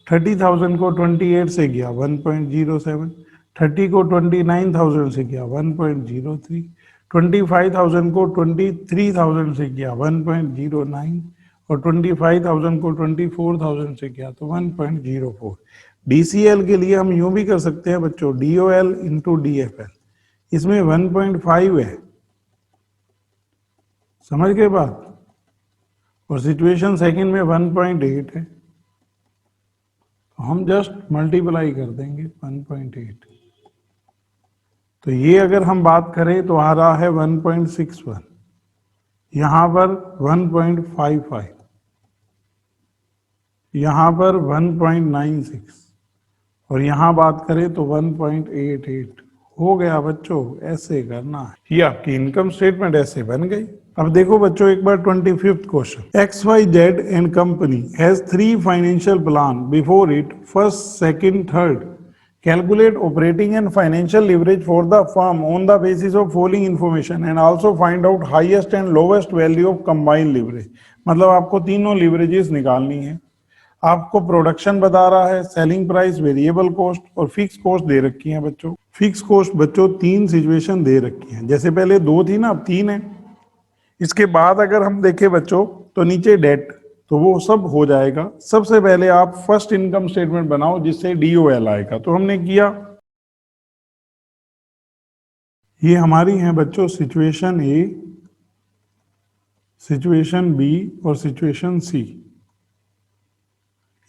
30,000 को 28 से किया 1.07, 30 को 29,000 से किया 1.03, 25,000 को 23,000 से किया 1.09 और 25,000 को 24,000 से किया तो 1.04। डीसीएल के लिए हम यूं भी कर सकते हैं बच्चों, डीओएल इंटू डीएफएल, इसमें 1.5 है, समझ गए बात। और सिचुएशन सेकंड में 1.8 है, तो हम जस्ट मल्टीप्लाई कर देंगे 1.8। तो ये अगर हम बात करें तो आ रहा है 1.61, यहां पर 1.55, यहां पर 1.96 और यहां बात करें तो 1.88 हो गया बच्चों। ऐसे करना है, ये आपकी इनकम स्टेटमेंट ऐसे बन गई। अब देखो बच्चों एक बार 25th question, XYZ and company has 3 financial plan before it, first, second, third. Calculate operating and financial leverage for the firm on the basis of following information and also find out highest and lowest value of combined leverage। मतलब आपको तीनों लीवरेजेस निकालनी है। आपको प्रोडक्शन बता रहा है, सेलिंग प्राइस, वेरिएबल कॉस्ट और फिक्स कॉस्ट दे रखी है बच्चों। फिक्स कॉस्ट बच्चों 3 सिचुएशन दे रखी है, जैसे पहले 2 थी ना, अब 3 है। इसके बाद अगर हम देखें बच्चों तो नीचे डेट, तो वो सब हो जाएगा। सबसे पहले आप फर्स्ट इनकम स्टेटमेंट बनाओ जिससे डीओएल आएगा। तो हमने किया, ये हमारी है बच्चों सिचुएशन ए, सिचुएशन बी और सिचुएशन सी।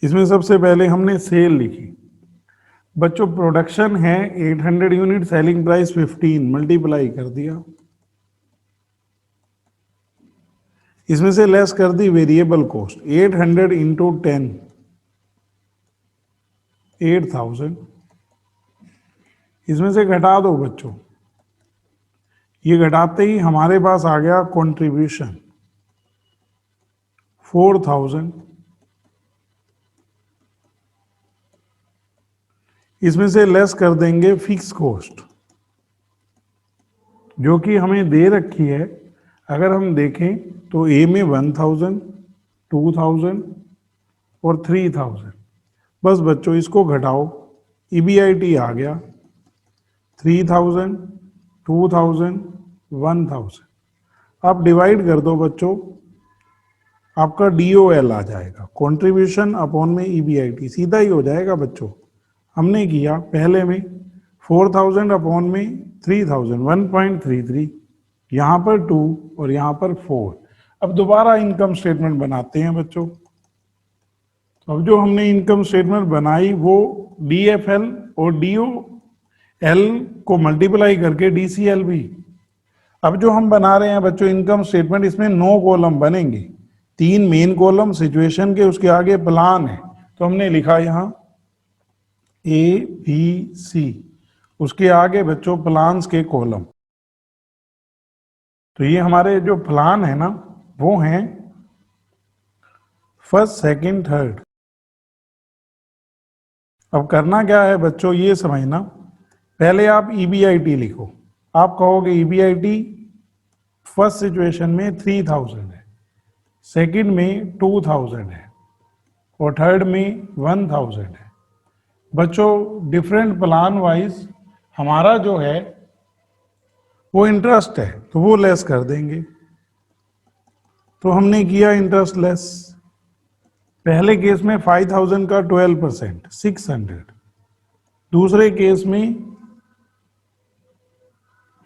इसमें सबसे पहले हमने सेल लिखी बच्चों, प्रोडक्शन है 800 यूनिट, सेलिंग प्राइस 15, मल्टीप्लाई कर दिया। इसमें से लेस कर दी वेरिएबल कॉस्ट, 800 इंटू 10, 8,000। इसमें से घटा दो बच्चों, ये घटाते ही हमारे पास आ गया कंट्रीब्यूशन 4,000। इसमें से लेस कर देंगे फिक्स कॉस्ट जो कि हमें दे रखी है। अगर हम देखें तो ए में 1,000, 2,000 और 3,000। बस बच्चों इसको घटाओ, ईबीआईटी आ गया 3,000, 2,000, 1,000। अब डिवाइड कर दो बच्चों, आपका डीओएल आ जाएगा, कंट्रीब्यूशन अपॉन में ईबीआईटी, सीधा ही हो जाएगा बच्चों। हमने किया पहले में 4,000 अपॉन में 3,000, 1.33, यहाँ पर 2 और यहाँ पर 4। अब दोबारा इनकम स्टेटमेंट बनाते हैं बच्चों। तो अब जो हमने इनकम स्टेटमेंट बनाई वो डीएफएल और डीओएल को मल्टीप्लाई करके डीसीएल भी। अब जो हम बना रहे हैं बच्चों इनकम स्टेटमेंट, इसमें 9 कॉलम बनेंगे, 3 मेन कॉलम सिचुएशन के, उसके आगे प्लान है। तो हमने लिखा यहाँ ABC, उसके आगे बच्चों प्लान्स के कॉलम। तो ये हमारे जो प्लान है ना वो हैं फर्स्ट, सेकंड, थर्ड। अब करना क्या है बच्चों ये समझना, पहले आप EBIT लिखो। आप कहोगे EBIT फर्स्ट सिचुएशन में 3000 है, सेकंड में 2000 है और थर्ड में 1000 है। बच्चों डिफरेंट प्लान वाइज हमारा जो है वो इंटरेस्ट है तो वो लेस कर देंगे। तो हमने किया इंटरेस्ट लेस। पहले केस में 5000 का 12% 600, दूसरे केस में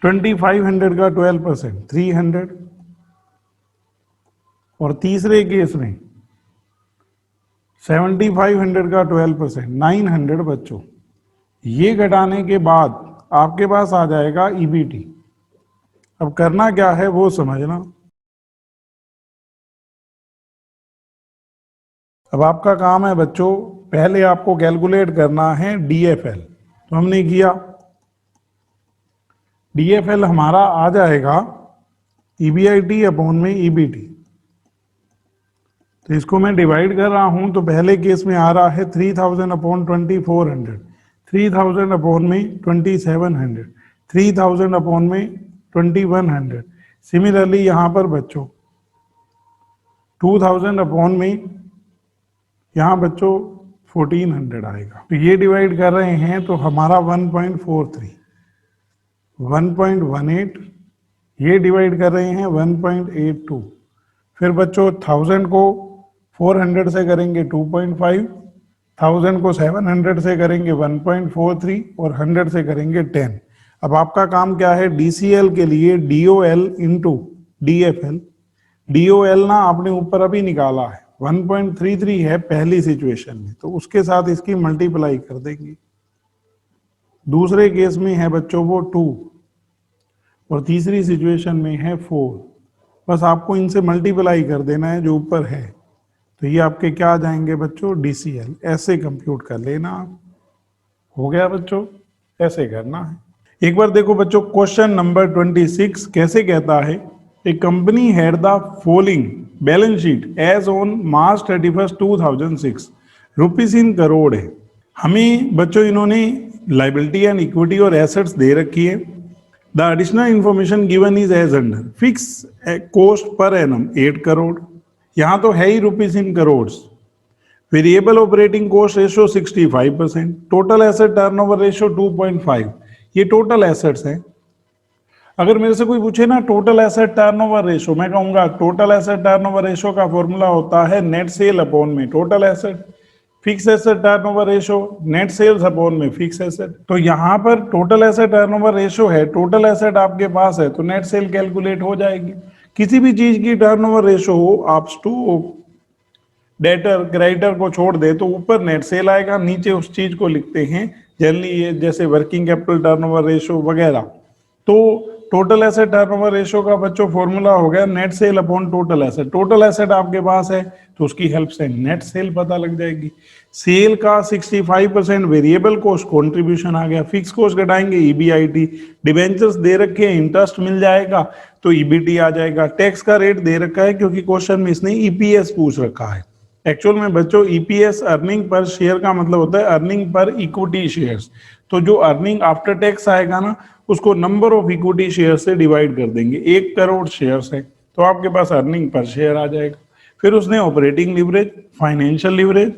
2500 का 12% 300 और तीसरे केस में 7500 का 12% 900। बच्चों ये घटाने के बाद आपके पास आ जाएगा EBT। अब करना क्या है वो समझना। अब आपका काम है बच्चों, पहले आपको कैलकुलेट करना है DFL। तो हमने किया, DFL हमारा आ जाएगा EBIT अपॉन में EBT। तो इसको मैं डिवाइड कर रहा हूं तो पहले केस में आ रहा है 3000 अपॉन 2400, 3000 अपॉन में 2700, 3000 अपॉन में 2100। सिमिलरली यहां पर बच्चों 2000 अपॉन में यहाँ बच्चों 1400 आएगा। तो ये डिवाइड कर रहे हैं तो हमारा 1.43, 1.18, ये डिवाइड कर रहे हैं 1.82। फिर बच्चों 1000 को 400 से करेंगे 2.5, 1000 को 700 से करेंगे 1.43 और 100 से करेंगे 10। अब आपका काम क्या है, DCL के लिए DOL इंटू DFL। DOL ना आपने ऊपर अभी निकाला है 1.33 है पहली सिचुएशन में, तो उसके साथ इसकी मल्टीप्लाई कर देंगे। दूसरे केस में है बच्चों वो 2 और तीसरी सिचुएशन में है 4। बस आपको इनसे मल्टीप्लाई कर देना है जो ऊपर है, तो ये आपके क्या आ जाएंगे बच्चों DCL। ऐसे कंप्यूट कर लेना आप। हो गया बच्चों, ऐसे करना है। एक बार देखो बच्चों क्वेश्चन नंबर 26 कैसे कहता है, a company had the following balance sheet as on March 31, 2006। Rupees in crore है। हमें बच्चों इन्होंने लाइबिलिटी एंड इक्विटी और एसेट्स दे रखी है। The additional information given is as under, fix cost per annum 8 crore. यहां तो है ही rupees in crore. Variable operating cost ratio 65%, total asset turnover ratio 2.5। ये टोटल एसेट्स हैं। अगर मेरे से कोई पूछे ना टोटल एसेट टर्नओवर रेशो, मैं कहूंगा टोटल एसेट टर्नओवर रेशो का फॉर्मूला होता है नेट सेल अपॉन में total asset, fix asset turnover ratio net sales upon में फिक्स एसेट। तो यहाँ पर टोटल एसेट टर्नओवर रेशो है, टोटल एसेट आपके पास है तो नेट सेल कैलकुलेट हो जाएगी। किसी भी चीज की टर्नओवर रेशो हो, आप स्टॉक डेटर क्रेडिटर को छोड़ दे तो ऊपर नेट सेल आएगा, नीचे उस चीज को लिखते हैं जनरली ये जैसे वर्किंग कैपिटल टर्नओवर रेशो वगैरह। तो टोटल एसेट टर्नओवर रेशो का बच्चों फॉर्मूला हो गया net sale upon total asset. Total asset आपके पास है तो उसकी हेल्प से नेट सेल पता लग जाएगी। सेल का 65% वेरिएबल कॉस्ट कंट्रीब्यूशन आ गया, फिक्स कॉस्ट घटाएंगे EBIT, डिबेंचर्स दे रखे हैं इंटरेस्ट मिल जाएगा तो EBT आ जाएगा। टैक्स का रेट दे रखा है क्योंकि क्वेश्चन में इसने EPS पूछ रखा है। एक्चुअल में बच्चों EPS अर्निंग पर शेयर का मतलब होता है अर्निंग पर इक्विटी शेयर्स। तो जो अर्निंग आफ्टर टैक्स आएगा ना उसको नंबर ऑफ इक्विटी शेयर से डिवाइड कर देंगे। 1 करोड़ शेयर्स है तो आपके पास अर्निंग पर शेयर आ जाएगा। फिर उसने operating leverage, financial leverage,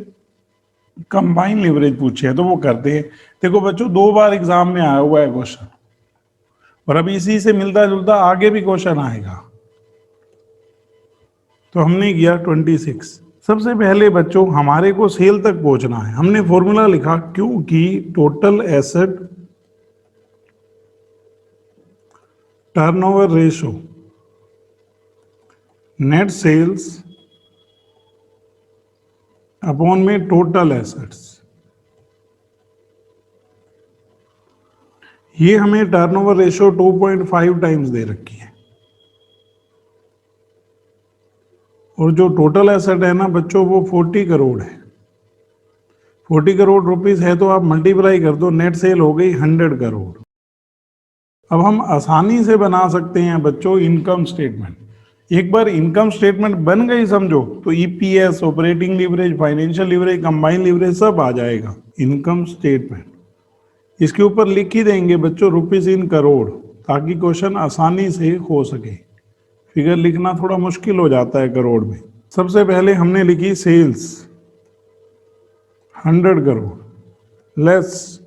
combine leverage पूछे है तो वो करते हैं। देखो बच्चों 2 बार एग्जाम में आया हुआ है क्वेश्चन और अभी इसी से मिलता जुलता आगे भी क्वेश्चन आएगा। तो हमने किया 26। सबसे पहले बच्चों हमारे को सेल तक पहुंचना है। हमने फॉर्मूला लिखा क्योंकि total asset turnover ratio net sales upon में टोटल एसेट्स। ये हमें टर्नओवर रेशो 2.5 टाइम्स दे रखी है और जो टोटल एसेट है ना बच्चों वो 40 करोड़ है।
40 करोड़ रुपीस है तो आप मल्टीप्लाई कर दो, नेट सेल हो गई 100 करोड़। अब हम आसानी से बना सकते हैं बच्चों इनकम स्टेटमेंट। एक बार इनकम स्टेटमेंट बन गई समझो तो EPS, operating leverage, financial leverage, combined leverage सब आ जाएगा। इनकम स्टेटमेंट इसके ऊपर लिख ही देंगे बच्चों रुपीस इन करोड़, ताकि क्वेश्चन आसानी से हो सके। फिगर लिखना थोड़ा मुश्किल हो जाता है करोड़ में। सबसे पहले हमने लिखी sales 100 crore less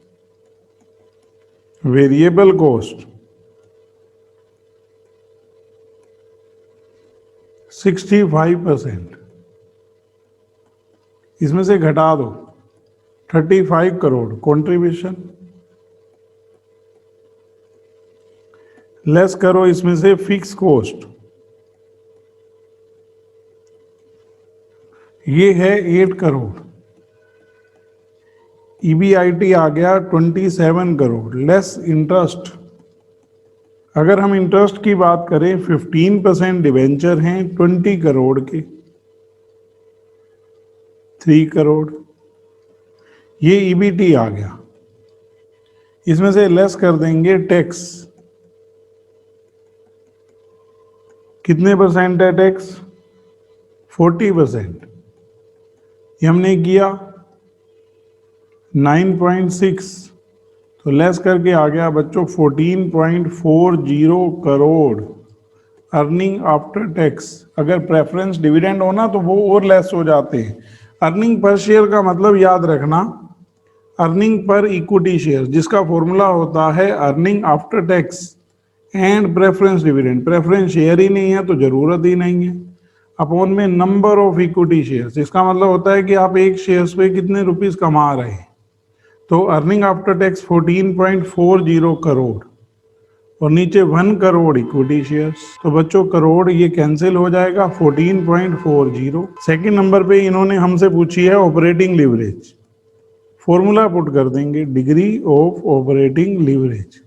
variable cost 65%, इसमें से घटा दो 35 करोड़ कंट्रीब्यूशन, लेस करो इसमें से फिक्स कॉस्ट, ये है 8 करोड़। ईबीआईटी आ गया 27 करोड़ लेस इंटरेस्ट। अगर हम इंटरेस्ट की बात करें 15% डिवेंचर हैं 20 करोड़ के, 3 करोड़। ये ईबीटी आ गया, इसमें से लेस कर देंगे टैक्स। कितने परसेंट है टैक्स? 40%। ये हमने किया 9.6, तो लेस करके आ गया बच्चों 14.40 करोड़ अर्निंग आफ्टर टैक्स। अगर प्रेफरेंस डिविडेंड होना तो वो और लेस हो जाते हैं। अर्निंग पर शेयर का मतलब याद रखना, अर्निंग पर इक्विटी शेयर, जिसका फॉर्मूला होता है earning after tax and preference dividend. Preference share ही नहीं है तो जरूरत ही नहीं है, अपॉन में नंबर ऑफ इक्विटी शेयर्स। इसका मतलब होता है कि आप एक शेयर्स पे कितने रुपीस कमा रहे हैं। तो अर्निंग आफ्टर टैक्स 14.40 करोड़ और नीचे 1 करोड़ इक्विटी शेयर्स। तो बच्चों करोड़ ये कैंसिल हो जाएगा 14.40। सेकंड नंबर पे इन्होंने हमसे पूछी है ऑपरेटिंग लीवरेज। फॉर्मूला पुट कर देंगे degree of operating leverage.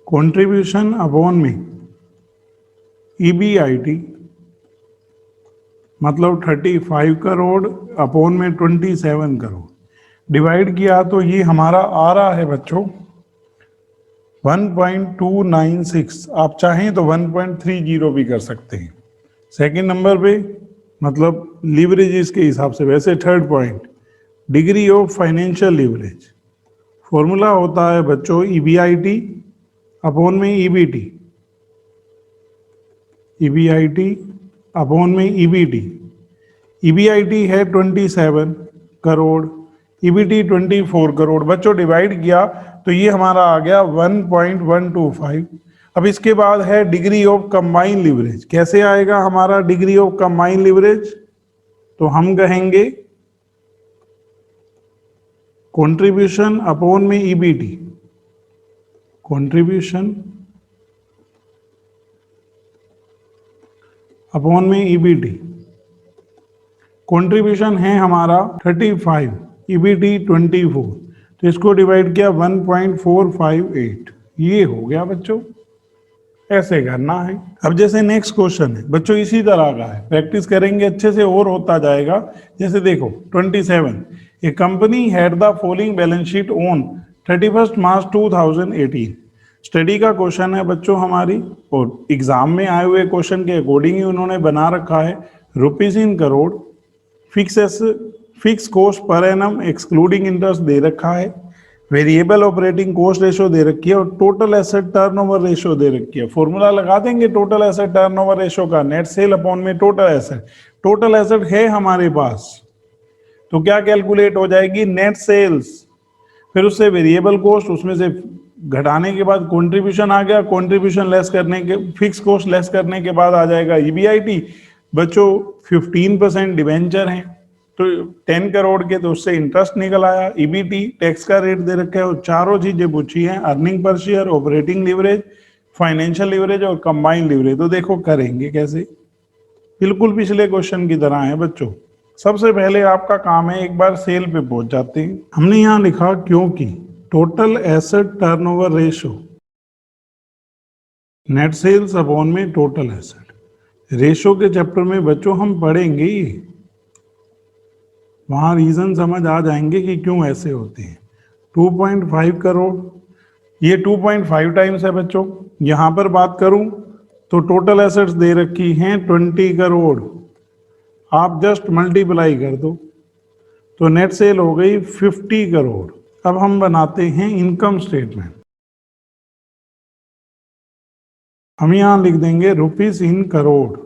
Contribution upon में ईबीआईटी मतलब 35 करोड़ अपॉन में 27 करोड़ डिवाइड किया तो ये हमारा आ रहा है बच्चों 1.296। आप चाहें तो 1.30 भी कर सकते हैं। सेकंड नंबर पे मतलब लीवरेजेस के हिसाब से। वैसे third point degree of financial leverage, formula होता है बच्चों ईबीआईटी अपॉन में ईबीटी, ईबीआईटी अपॉन में ईबीटी। ईबीआईटी है 27 करोड़, ईबीटी 24 करोड़। बच्चों डिवाइड किया तो ये हमारा आ गया 1.125। अब इसके बाद है डिग्री ऑफ कंबाइंड लीवरेज। कैसे आएगा हमारा डिग्री ऑफ कंबाइंड लीवरेज? तो हम कहेंगे कंट्रीब्यूशन अपॉन में ईबीटी, कंट्रीब्यूशन अपॉन में ईबीटी। कंट्रीब्यूशन है हमारा 35, ईबीटी 24, तो इसको डिवाइड किया 1.458। ये हो गया बच्चों, ऐसे करना है। अब जैसे नेक्स्ट क्वेश्चन है बच्चों इसी तरह का है, प्रैक्टिस करेंगे अच्छे से और होता जाएगा। जैसे देखो 27, a company had the following balance sheet on 31 March 2018। Study का क्वेश्चन है बच्चों हमारी, और एग्जाम में आए हुए क्वेश्चन के अकॉर्डिंग ही उन्होंने बना रखा है। Rupees in crore, fix cost per annum excluding interest दे रखा है, वेरिएबल ऑपरेटिंग कॉस्ट रेशो दे रखी है और टोटल एसेट टर्नओवर रेशो दे रखी है। फॉर्मूला लगा देंगे टोटल एसेट टर्नओवर रेशो का, नेट सेल अपॉन में टोटल एसेट। टोटल एसेट है हमारे पास तो क्या कैलकुलेट हो जाएगी? नेट सेल्स, फिर उससे वेरिएबल कॉस्ट, उसमें से घटाने के बाद कंट्रीब्यूशन आ गया, कंट्रीब्यूशन लेस करने के, फिक्स कॉस्ट लेस करने के बाद आ जाएगा ईबीआईटी। बच्चों 15% डिवेंचर हैं तो 10 करोड़ के, तो उससे इंटरेस्ट निकल आया। ईबीटी टैक्स का रेट दे रखा है और चारों चीजें पूछी हैं, earning per share, operating leverage, financial leverage और कंबाइंड लीवरेज। तो देखो करेंगे कैसे, बिल्कुल पिछले क्वेश्चन की तरह है बच्चों। सबसे पहले आपका काम है एक बार सेल पे पहुंच जाते हैं। हमने यहां लिखा क्योंकि total asset turnover ratio, net sales upon में टोटल एसेट, रेशो के चैप्टर में बच्चों हम पढ़ेंगे ही, वहां रीजन समझ आ जाएंगे कि क्यों ऐसे होते हैं। 2.5 करोड़, ये 2.5 टाइम्स है बच्चों। यहां पर बात करूं तो टोटल एसेट्स दे रखी हैं 20 करोड़, आप जस्ट मल्टीप्लाई कर दो तो नेट सेल हो गई 50 करोड़। अब हम बनाते हैं इनकम स्टेटमेंट। हम यहां लिख देंगे रुपीस इन करोड़।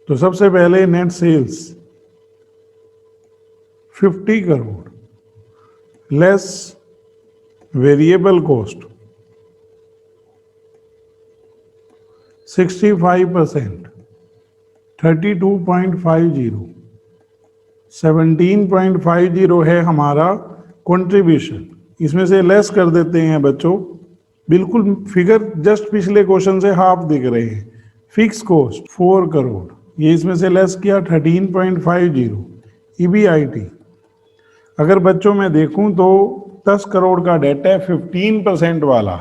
तो सबसे पहले net sales 50 crore less variable cost 65%, 32.50, 17.50 है हमारा कंट्रीब्यूशन। इसमें से लेस कर देते हैं बच्चों, बिल्कुल फिगर जस्ट पिछले क्वेश्चन से हाफ दिख रहे हैं। फिक्स कॉस्ट 4 करोड़, ये इसमें से लेस किया 13.50। EBIT अगर बच्चों में देखूं तो 10 करोड़ का डेट है 15% वाला,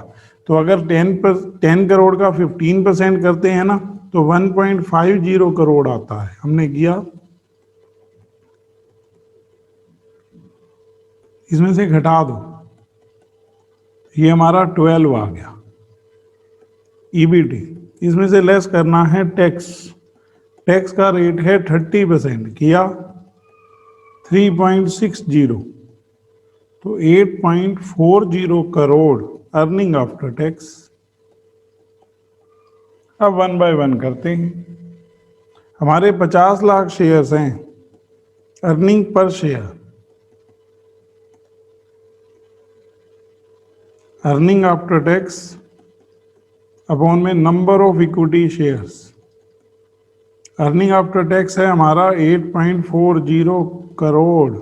तो अगर 10 करोड़ का 15% करते हैं ना तो 1.50 करोड़ आता है। हमने किया, इसमें से घटा दो, ये हमारा 12 आ गया। EBT इसमें से लेस करना है टैक्स, टैक्स का रेट है 30%, किया 3.60, तो 8.40 करोड़ अर्निंग आफ्टर टैक्स। अब 1 बाय 1 करते हैं। हमारे 50 लाख शेयर्स हैं, earning per share, earning after tax upon में number of equity shares. Earning after tax है हमारा 8.40 करोड़,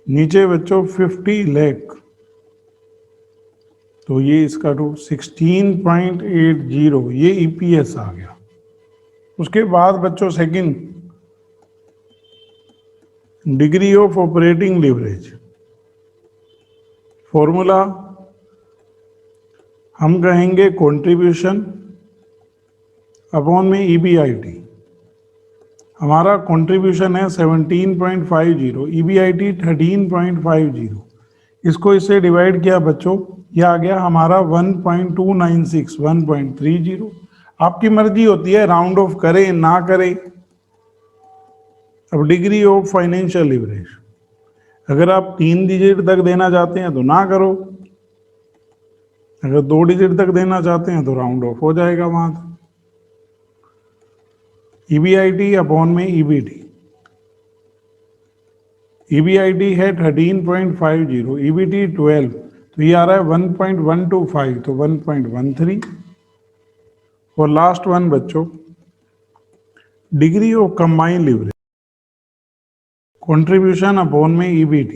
नीचे बच्चों 50 लाख, तो ये इसका 16.80, ये EPS आ गया। उसके बाद बच्चों second, degree of operating leverage. Formula हम कहेंगे कंट्रीब्यूशन अपॉन में EBIT। हमारा कंट्रीब्यूशन है 17.50, EBIT 13.50। इसको इससे डिवाइड किया बच्चों, यह आ गया हमारा 1.296, 1.30। आपकी मर्जी होती है राउंड ऑफ करें ना करें। अब डिग्री ऑफ फाइनेंशियल लिवरेज, अगर आप 3 डिजिट तक देना चाहते हैं तो ना करो, अगर 2 डिजिट तक देना चाहते हैं तो राउंड ऑफ हो जाएगा वहां। EBIT अपॉन में EBT, EBIT है 13.50, EBT 12, तो ये आ रहा है 1.125, तो 1.13। और लास्ट वन बच्चों, degree of combine leverage, contribution upon में EBT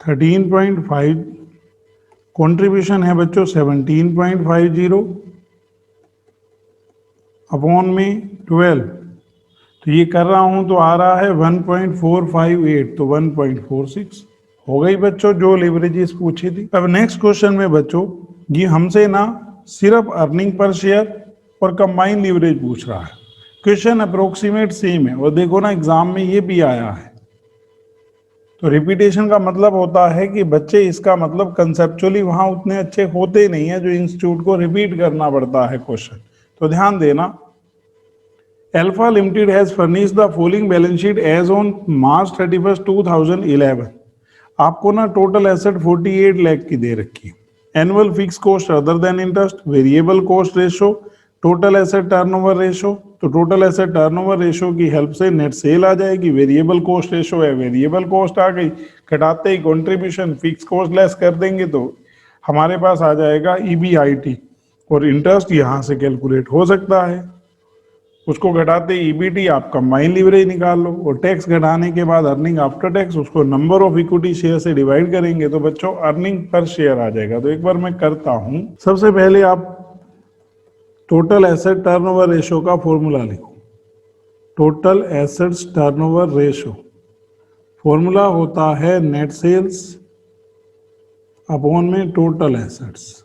13.5, कंट्रीब्यूशन है बच्चों 17.50 अपॉन में 12, तो ये कर रहा हूं तो आ रहा है 1.458, तो 1.46 हो गई बच्चों जो लिवरेजेस पूछी थी। अब नेक्स्ट क्वेश्चन में बच्चों ये हमसे ना सिर्फ अर्निंग पर शेयर और कंबाइन लिवरेज पूछ रहा है। क्वेश्चन अप्रोक्सीमेट सेम है, और देखो ना एग्जाम में ये भी आया है। तो रिपीटेशन का मतलब होता है कि बच्चे इसका मतलब कंसेप्चुअली वहां उतने अच्छे होते नहीं है, जो इंस्टीट्यूट को रिपीट करना पड़ता है क्वेश्चन। तो ध्यान देना, Alpha Limited has furnished the following balance sheet as on March 31st 2011। आपको ना टोटल एसेट 48 लाख की दे रखी है। Annual fix cost other than interest, variable cost ratio, total asset turnover ratio. तो टोटल एसेट टर्नओवर रेशो की हेल्प से नेट सेल आ जाएगी। वेरिएबल कॉस्ट रेशो है, वेरिएबल कॉस्ट आ गई, घटाते ही कंट्रीब्यूशन फिक्स कॉस्ट लेस कर देंगे तो हमारे पास आ जाएगा EBIT। और इंटरेस्ट यहाँ से कैलकुलेट हो सकता है, उसको घटाते EBT, आप कंबाइन लिवरेज निकाल लो, और टैक्स घटाने के बाद अर्निंग आफ्टर टैक्स, उसको नंबर ऑफ इक्विटी शेयर से डिवाइड करेंगे तो बच्चों अर्निंग पर शेयर आ जाएगा। तो एक बार मैं करता हूं। सबसे पहले आप टोटल एसेट टर्नओवर रेशो का फॉर्मूला लिखो। Total assets turnover ratio formula होता है नेट सेल्स अपॉन में टोटल एसेट्स।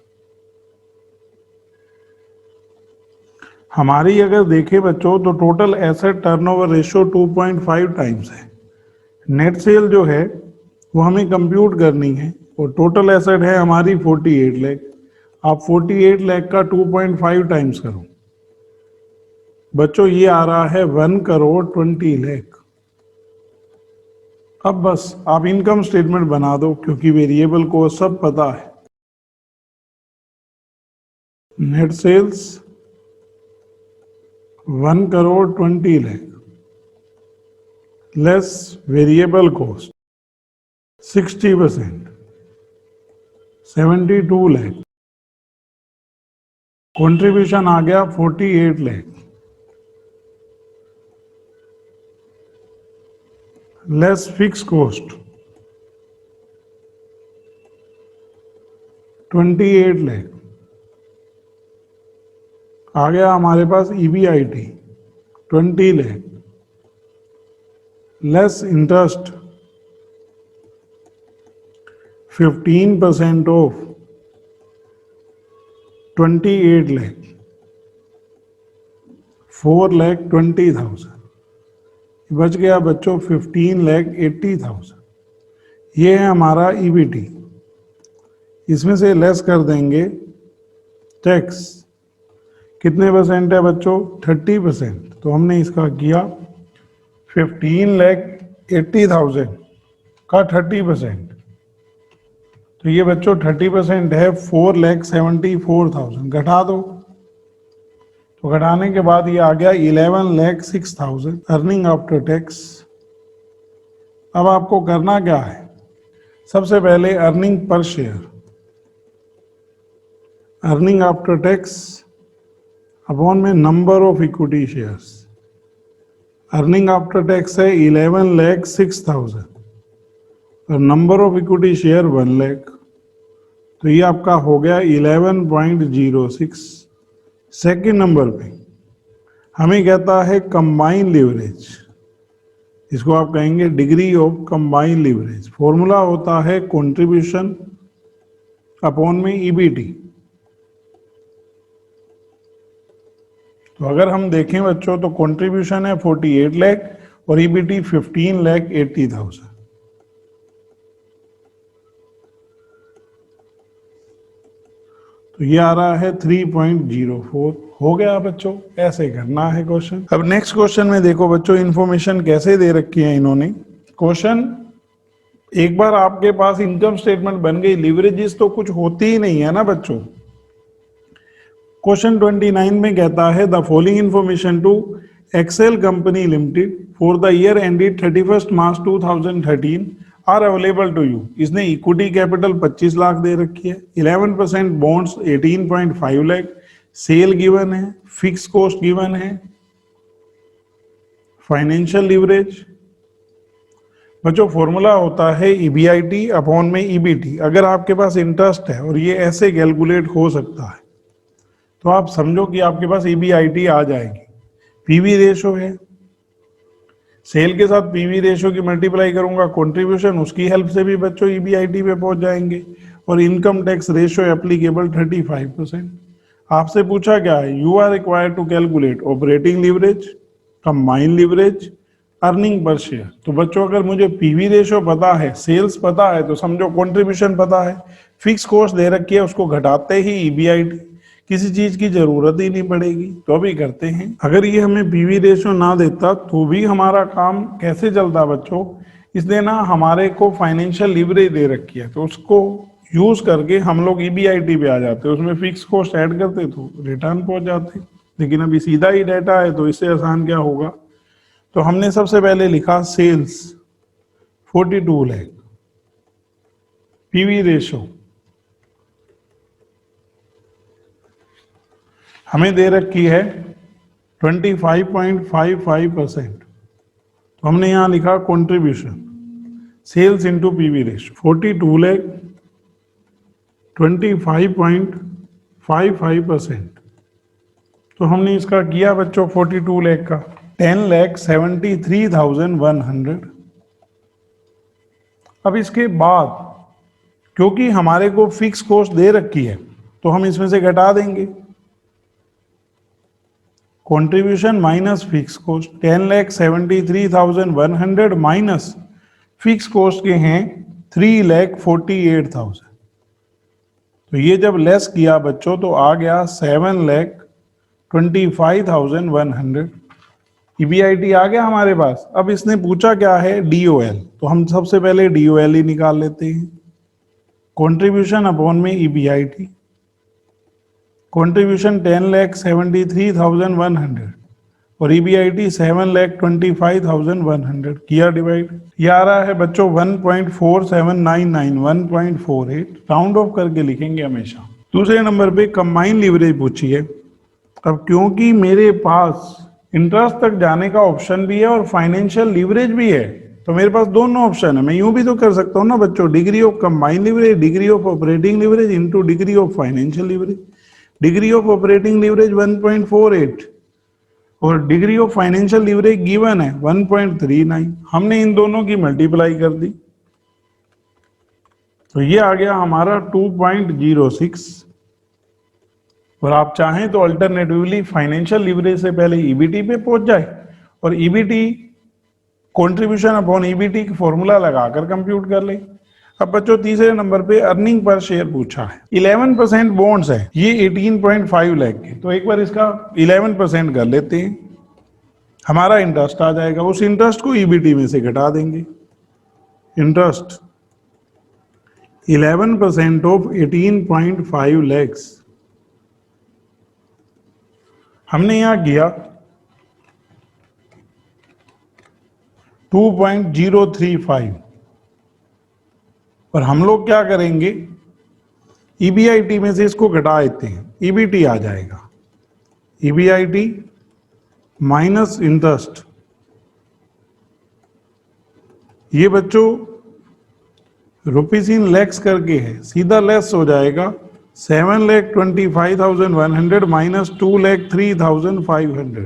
हमारी अगर देखें बच्चों तो total asset turnover ratio 2.5 times है। नेट सेल जो है वो हमें कंप्यूट करनी है और टोटल एसेट है हमारी 48 लाख। आप 48 लाख का 2.5 टाइम्स करो बच्चों, ये आ रहा है 1,20,00,000। अब बस आप इनकम स्टेटमेंट बना दो क्योंकि वेरिएबल को सब पता है। Net sales 1,20,00,000 less variable cost 60%, 72 lakh. Contribution आ गया 48 lakh less fix cost 28 lakh. आ गया हमारे पास EBIT 20 lakh less interest 15% of 28 lakh 4,20,000। बच गया बच्चों 15,80,000। ये है हमारा EBT। इसमें से लेस कर देंगे टैक्स। कितने परसेंट है बच्चों? 30%। तो हमने इसका किया 15,80,000 का 30%। तो ये बच्चों 30% है 4,74,000। घटा दो तो घटाने के बाद ये आ गया 11,06,000 अर्निंग आफ्टर टैक्स। अब आपको करना क्या है? सबसे पहले earning per share, earning after tax upon में number of equity shares. Earning after tax है 11,06,000 और number of equity share 1 lakh. तो ये आपका हो गया 11.06। सेकेंड नंबर पे हमें कहता है कंबाइन लीवरेज। इसको आप कहेंगे degree of combine leverage. Formula होता है कंट्रीब्यूशन अपॉन में EBT। तो अगर हम देखें बच्चों तो कंट्रीब्यूशन है 48 लाख और EBT 15,80,000। तो ये आ रहा है 3.04। हो गया बच्चों, ऐसे करना है क्वेश्चन। अब नेक्स्ट क्वेश्चन में देखो बच्चों इन्फॉर्मेशन कैसे दे रखी है इन्होंने। क्वेश्चन एक बार आपके पास इनकम स्टेटमेंट बन गई, लिवरेजेस तो कुछ होती ही नहीं है ना बच्चों। क्वेश्चन 29 में कहता है the following information to Excel company limited for the year ended 31 March 2013 are available to you. इसने इक्विटी कैपिटल 25 लाख दे रखी है, 11% बॉन्ड्स 18.5 लाख, सेल गिवन है, फिक्स कॉस्ट गिवन है, फाइनेंशियल लीवरेज। बच्चों फॉर्मूला होता है EBIT अपॉन में EBT। अगर आपके पास इंटरेस्ट है और ये ऐसे कैलकुलेट हो सकता है तो आप समझो कि आपके पास EBIT आ जाएगी। PV रेशो है, सेल के साथ PV रेशो की मल्टीप्लाई करूंगा कंट्रीब्यूशन, उसकी हेल्प से भी बच्चों EBIT पे पहुंच जाएंगे। और इनकम टैक्स रेशो एप्लीकेबल 35%। आपसे पूछा क्या है? You are required to calculate operating leverage, combine leverage, earning per share. तो बच्चों अगर मुझे PV रेशो पता है, सेल्स पता है, तो समझो कंट्रीब्यूशन पता है, फिक्स कॉस्ट दे रखी है, उसको घटाते ही EBIT, किसी चीज की जरूरत ही नहीं पड़ेगी। तो अभी करते हैं। अगर ये हमें PV रेशो ना देता तो भी हमारा काम कैसे चलता बच्चों? इसलिए ना हमारे को फाइनेंशियल लीवरेज दे रखी है तो उसको यूज करके हम लोग EBIT पे आ जाते, उसमें फिक्स कॉस्ट ऐड करते तो रिटर्न पहुंच जाते। लेकिन अभी सीधा ही डाटा है तो इससे आसान क्या होगा? तो हमने सबसे पहले लिखा सेल्स 42 लाख, PV रेशो हमें दे रखी है 25.55%। तो हमने यहां लिखा contribution sales into PV ratio 42 lakh 25.55%। तो हमने इसका किया बच्चों 42 लाख का 10,73,100। अब इसके बाद क्योंकि हमारे को फिक्स कॉस्ट दे रखी है तो हम इसमें से घटा देंगे। Contribution minus fix cost 10,73,100 minus fix cost के हैं 3,48,000। तो ये जब लेस किया बच्चों तो आ गया 7,25,100। EBIT आ गया हमारे पास। अब इसने पूछा क्या है DOL, तो हम सबसे पहले DOL ही निकाल लेते हैं। कंट्रीब्यूशन अपॉन में EBIT, कंट्रीब्यूशन 10,73,100 और EBIT 7,25,100 किया डिवाइड। ये आ रहा है बच्चों 1.4799 1.48, राउंड ऑफ करके लिखेंगे हमेशा। दूसरे नंबर पे कंबाइन लीवरेज पूछी है। अब क्योंकि मेरे पास इंटरेस्ट तक जाने का ऑप्शन भी है और फाइनेंशियल लीवरेज भी है, तो मेरे पास दोनों ऑप्शन है। मैं यूं भी तो कर सकता हूं ना बच्चों, degree of combine leverage, degree of operating leverage into degree of financial leverage. Degree of operating leverage 1.48 और degree of financial leverage given है 1.39। हमने इन दोनों की मल्टीप्लाई कर दी तो ये आ गया हमारा 2.06। और आप चाहें तो अल्टरनेटिवली फाइनेंशियल लीवरेज से पहले EBT पे पहुंच जाए और EBT कंट्रीब्यूशन अपॉन EBT का फॉर्मूला लगाकर कंप्यूट कर ले। अब बच्चों तीसरे नंबर पे अर्निंग पर शेयर पूछा है। 11% बॉन्ड्स है, ये 18.5 लाख के, तो एक बार इसका 11% कर लेते हैं। हमारा इंटरेस्ट आ जाएगा, उस इंटरेस्ट को EBT में से घटा देंगे। Interest 11% of 18.5 lakhs. हमने यहां किया 2.035 और हम लोग क्या करेंगे EBIT में से इसको घटा देते हैं, EBT आ जाएगा। EBIT माइनस इंटरेस्ट, ये बच्चों रुपीज इन लैक्स करके है, सीधा लेस हो जाएगा 7,25,100 माइनस 2,03,500।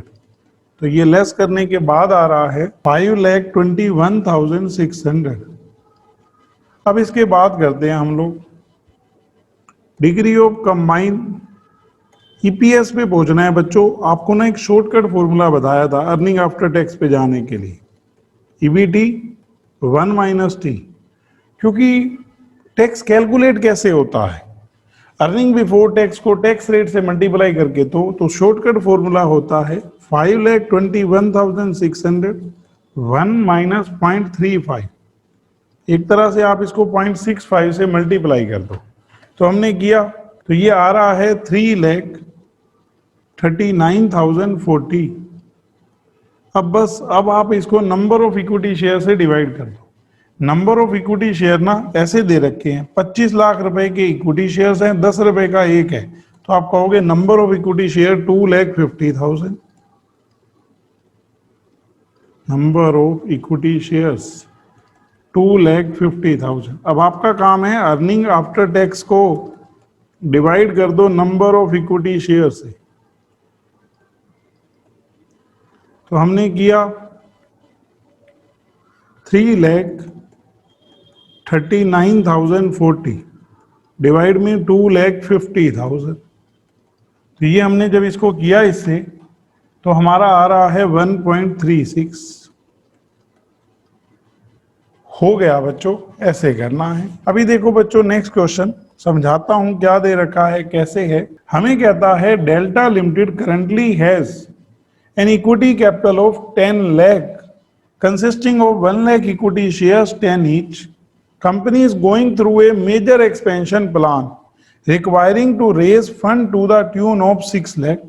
तो ये लेस करने के बाद आ रहा है 5,21,600। अब इसके बाद करते हैं हम लोग डिग्री ऑफ कंबाइन। EPS पे पहुंचना है बच्चों। आपको ना एक शॉर्टकट फॉर्मूला बताया था अर्निंग आफ्टर टैक्स पे जाने के लिए, EBT 1 माइनस T। क्योंकि टैक्स कैलकुलेट कैसे होता है, अर्निंग बिफोर टैक्स को टैक्स रेट से मल्टीप्लाई करके, तो शॉर्टकट फॉर्मूला होता है 5,21,600 1 माइनस 0.35। एक तरह से आप इसको 0.65 से मल्टीप्लाई कर दो। तो हमने किया तो ये आ रहा है 3,39,040। अब बस अब आप इसको नंबर ऑफ इक्विटी शेयर से डिवाइड कर दो। नंबर ऑफ इक्विटी शेयर ना ऐसे दे रखे हैं, 25 लाख रुपए के इक्विटी शेयर्स हैं, 10 रुपए का एक है, तो आप कहोगे number of equity share 2,50,000। Number of equity shares 2,50,000। अब आपका काम है अर्निंग आफ्टर टैक्स को डिवाइड कर दो नंबर ऑफ इक्विटी शेयर से। तो हमने किया 3,39,040 डिवाइड में 2,50,000। तो ये हमने जब इसको किया इससे तो हमारा आ रहा है 1.36। हो गया बच्चों, ऐसे करना है। अभी देखो बच्चों नेक्स्ट क्वेश्चन समझाता हूं क्या दे रखा है, कैसे है। हमें कहता है delta limited currently has an equity capital of 10 lakh consisting of 1 lakh equity shares 10 each. Company is going through a major expansion plan requiring to raise fund to the tune of 6 lakh.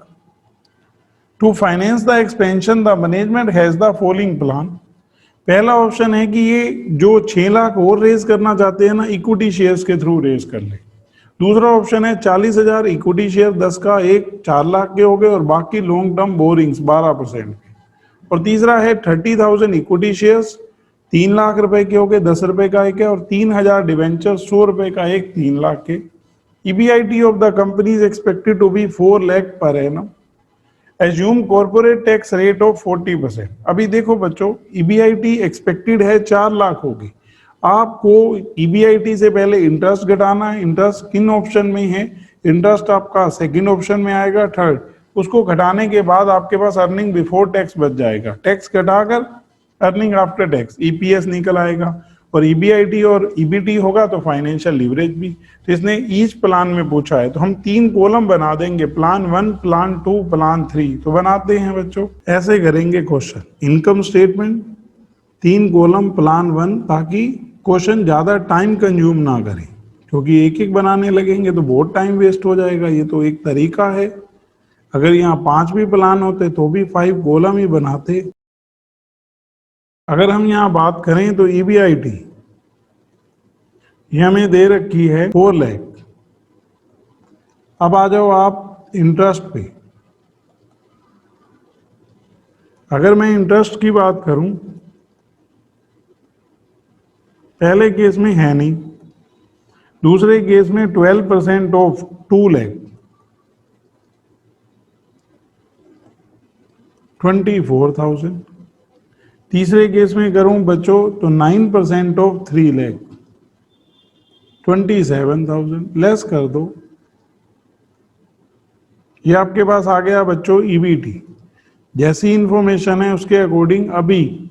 To finance the expansion, the management has the following plan. पहला ऑप्शन है कि ये जो 6 लाख और रेज करना चाहते हैं ना इक्विटी शेयर्स के थ्रू रेज कर ले। दूसरा ऑप्शन है 40,000 इक्विटी शेयर 10 का एक 4 लाख के हो गए और बाकी लॉन्ग टर्म बोरिंग्स 12%। और तीसरा है 30,000 इक्विटी शेयर्स 3 लाख रुपए के हो गए, 10 रुपए का एक है, और 3,000 डिवेंचर 100 रुपए का एक 3 लाख के। EBIT of the company is expected to be 4 lakh per annum. Assume corporate tax rate of 40%। अभी देखो बच्चों EBIT एक्सपेक्टेड है 4 लाख होगी। आपको EBIT से पहले इंटरेस्ट घटाना है। इंटरेस्ट किन ऑप्शन में है, इंटरेस्ट आपका सेकंड ऑप्शन में आएगा, थर्ड। उसको घटाने के बाद आपके पास अर्निंग बिफोर टैक्स बच जाएगा, टैक्स घटाकर अर्निंग आफ्टर टैक्स ईपीएस निकल आएगा, और ईबीआईटी और ईबीटी होगा तो फाइनेंशियल लीवरेज भी। तो इसने ईच प्लान में पूछा है, तो हम 3 कॉलम बना देंगे, प्लान 1, प्लान 2, प्लान 3। तो बनाते हैं बच्चों, ऐसे करेंगे question, income statement 3 column plan 1, ताकि क्वेश्चन ज्यादा टाइम कंज्यूम ना करे, क्योंकि एक एक बनाने लगेंगे तो बहुत टाइम वेस्ट हो जाएगा। ये तो एक तरीका है, अगर यहाँ 5 भी प्लान होते तो भी 5 कॉलम ही बनाते। अगर हम यहाँ बात करें तो ईबीआईटी ये हमें दे रखी है 4 लाख। अब आ जाओ आप इंटरेस्ट पे। अगर मैं इंटरेस्ट की बात करूं, पहले केस में है नहीं, दूसरे केस में 12% ऑफ 2 लाख 24,000, तीसरे केस में करूं बच्चों तो 9% ऑफ 3 लाख 27,000, लेस कर दो। ये आपके पास आ गया बच्चों ईबीटी। जैसी इंफॉर्मेशन है उसके अकॉर्डिंग अभी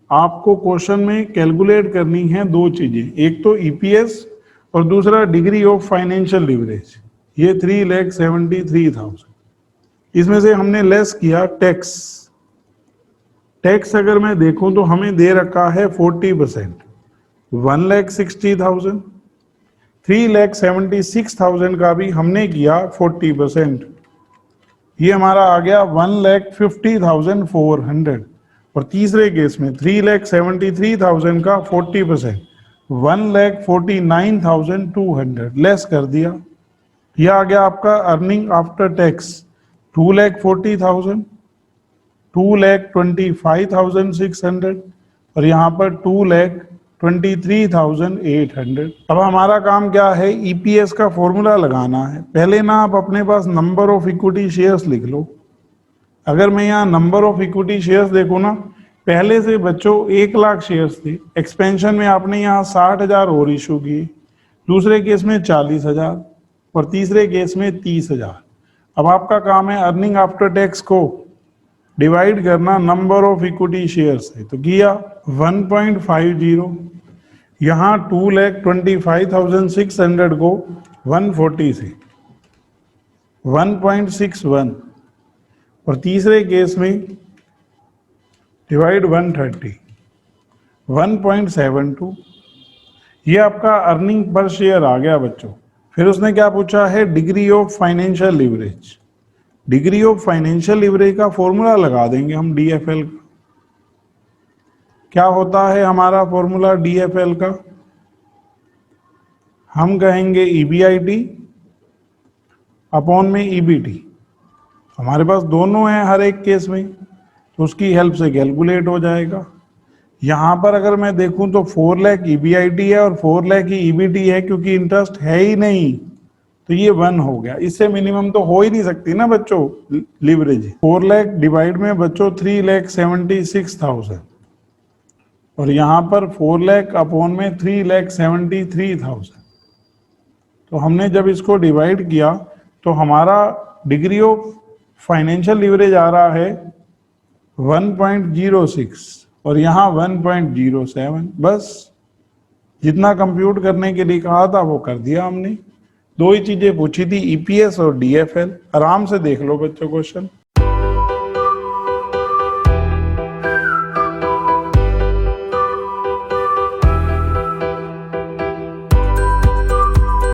आपको क्वेश्चन में कैलकुलेट करनी है 2 चीजें, एक तो ईपीएस और दूसरा डिग्री ऑफ फाइनेंशियल लीवरेज। ये 3,73,000, इसमें से हमने लेस किया टैक्स। टैक्स अगर मैं देखूं तो हमें दे रखा है 40%, 1,60,000, 3,76,000 का भी हमने किया 40%, ये हमारा आ गया 1,50,400। और तीसरे केस में 3,73,000 का 40%, 1,49,200, लेस कर दिया। यह आ गया आपका अर्निंग आफ्टर टैक्स 2,40,000, 2,25,600 और यहाँ पर 2,23,800। अब हमारा काम क्या है, ईपीएस का फॉर्मूला लगाना है। पहले ना आप अपने पास नंबर ऑफ इक्विटी शेयर्स लिख लो। अगर मैं यहाँ नंबर ऑफ इक्विटी शेयर्स देखूँ ना, पहले से बच्चों 1 लाख शेयर्स थे, एक्सपेंशन में आपने यहाँ 60,000 और इशू किए, दूसरे केस में 40,000 और तीसरे केस में 30,000। अब आपका काम है अर्निंग आफ्टर टैक्स को डिवाइड करना नंबर ऑफ इक्विटी शेयर्स है। तो किया 1.50, यहाँ 2,25,600 को 140 से 1.61 और तीसरे केस में डिवाइड 130 1.72। ये आपका अर्निंग पर शेयर आ गया बच्चों। फिर उसने क्या पूछा है, degree of financial leverage. Degree of financial leverage का फॉर्मूला लगा देंगे हम डीएफएल का। क्या होता है हमारा फॉर्मूला डीएफएल का, हम कहेंगे ईबीआईटी अपॉन में ईबीटी। हमारे पास दोनों हैं हर एक केस में, तो उसकी हेल्प से कैलकुलेट हो जाएगा। यहाँ पर अगर मैं देखूं तो 4 लाख ईबीआईटी है और 4 लाख ही ईबीटी है, क्योंकि इंटरेस्ट है ही नहीं, तो ये 1 हो गया। इससे मिनिमम तो हो ही नहीं सकती ना बच्चों लीवरेज। 4 लाख डिवाइड में बच्चों 3,76,000 और यहाँ पर 4 लाख अपॉन में 3,73,000। तो हमने जब इसको डिवाइड किया तो हमारा डिग्री ऑफ फाइनेंशियल लीवरेज आ रहा है 1.06 और यहाँ 1.07। बस जितना कंप्यूट करने के लिए कहा था वो कर दिया हमने। 2 ही चीजें पूछी थी, ईपीएस और डीएफएल। आराम से देख लो बच्चों क्वेश्चन।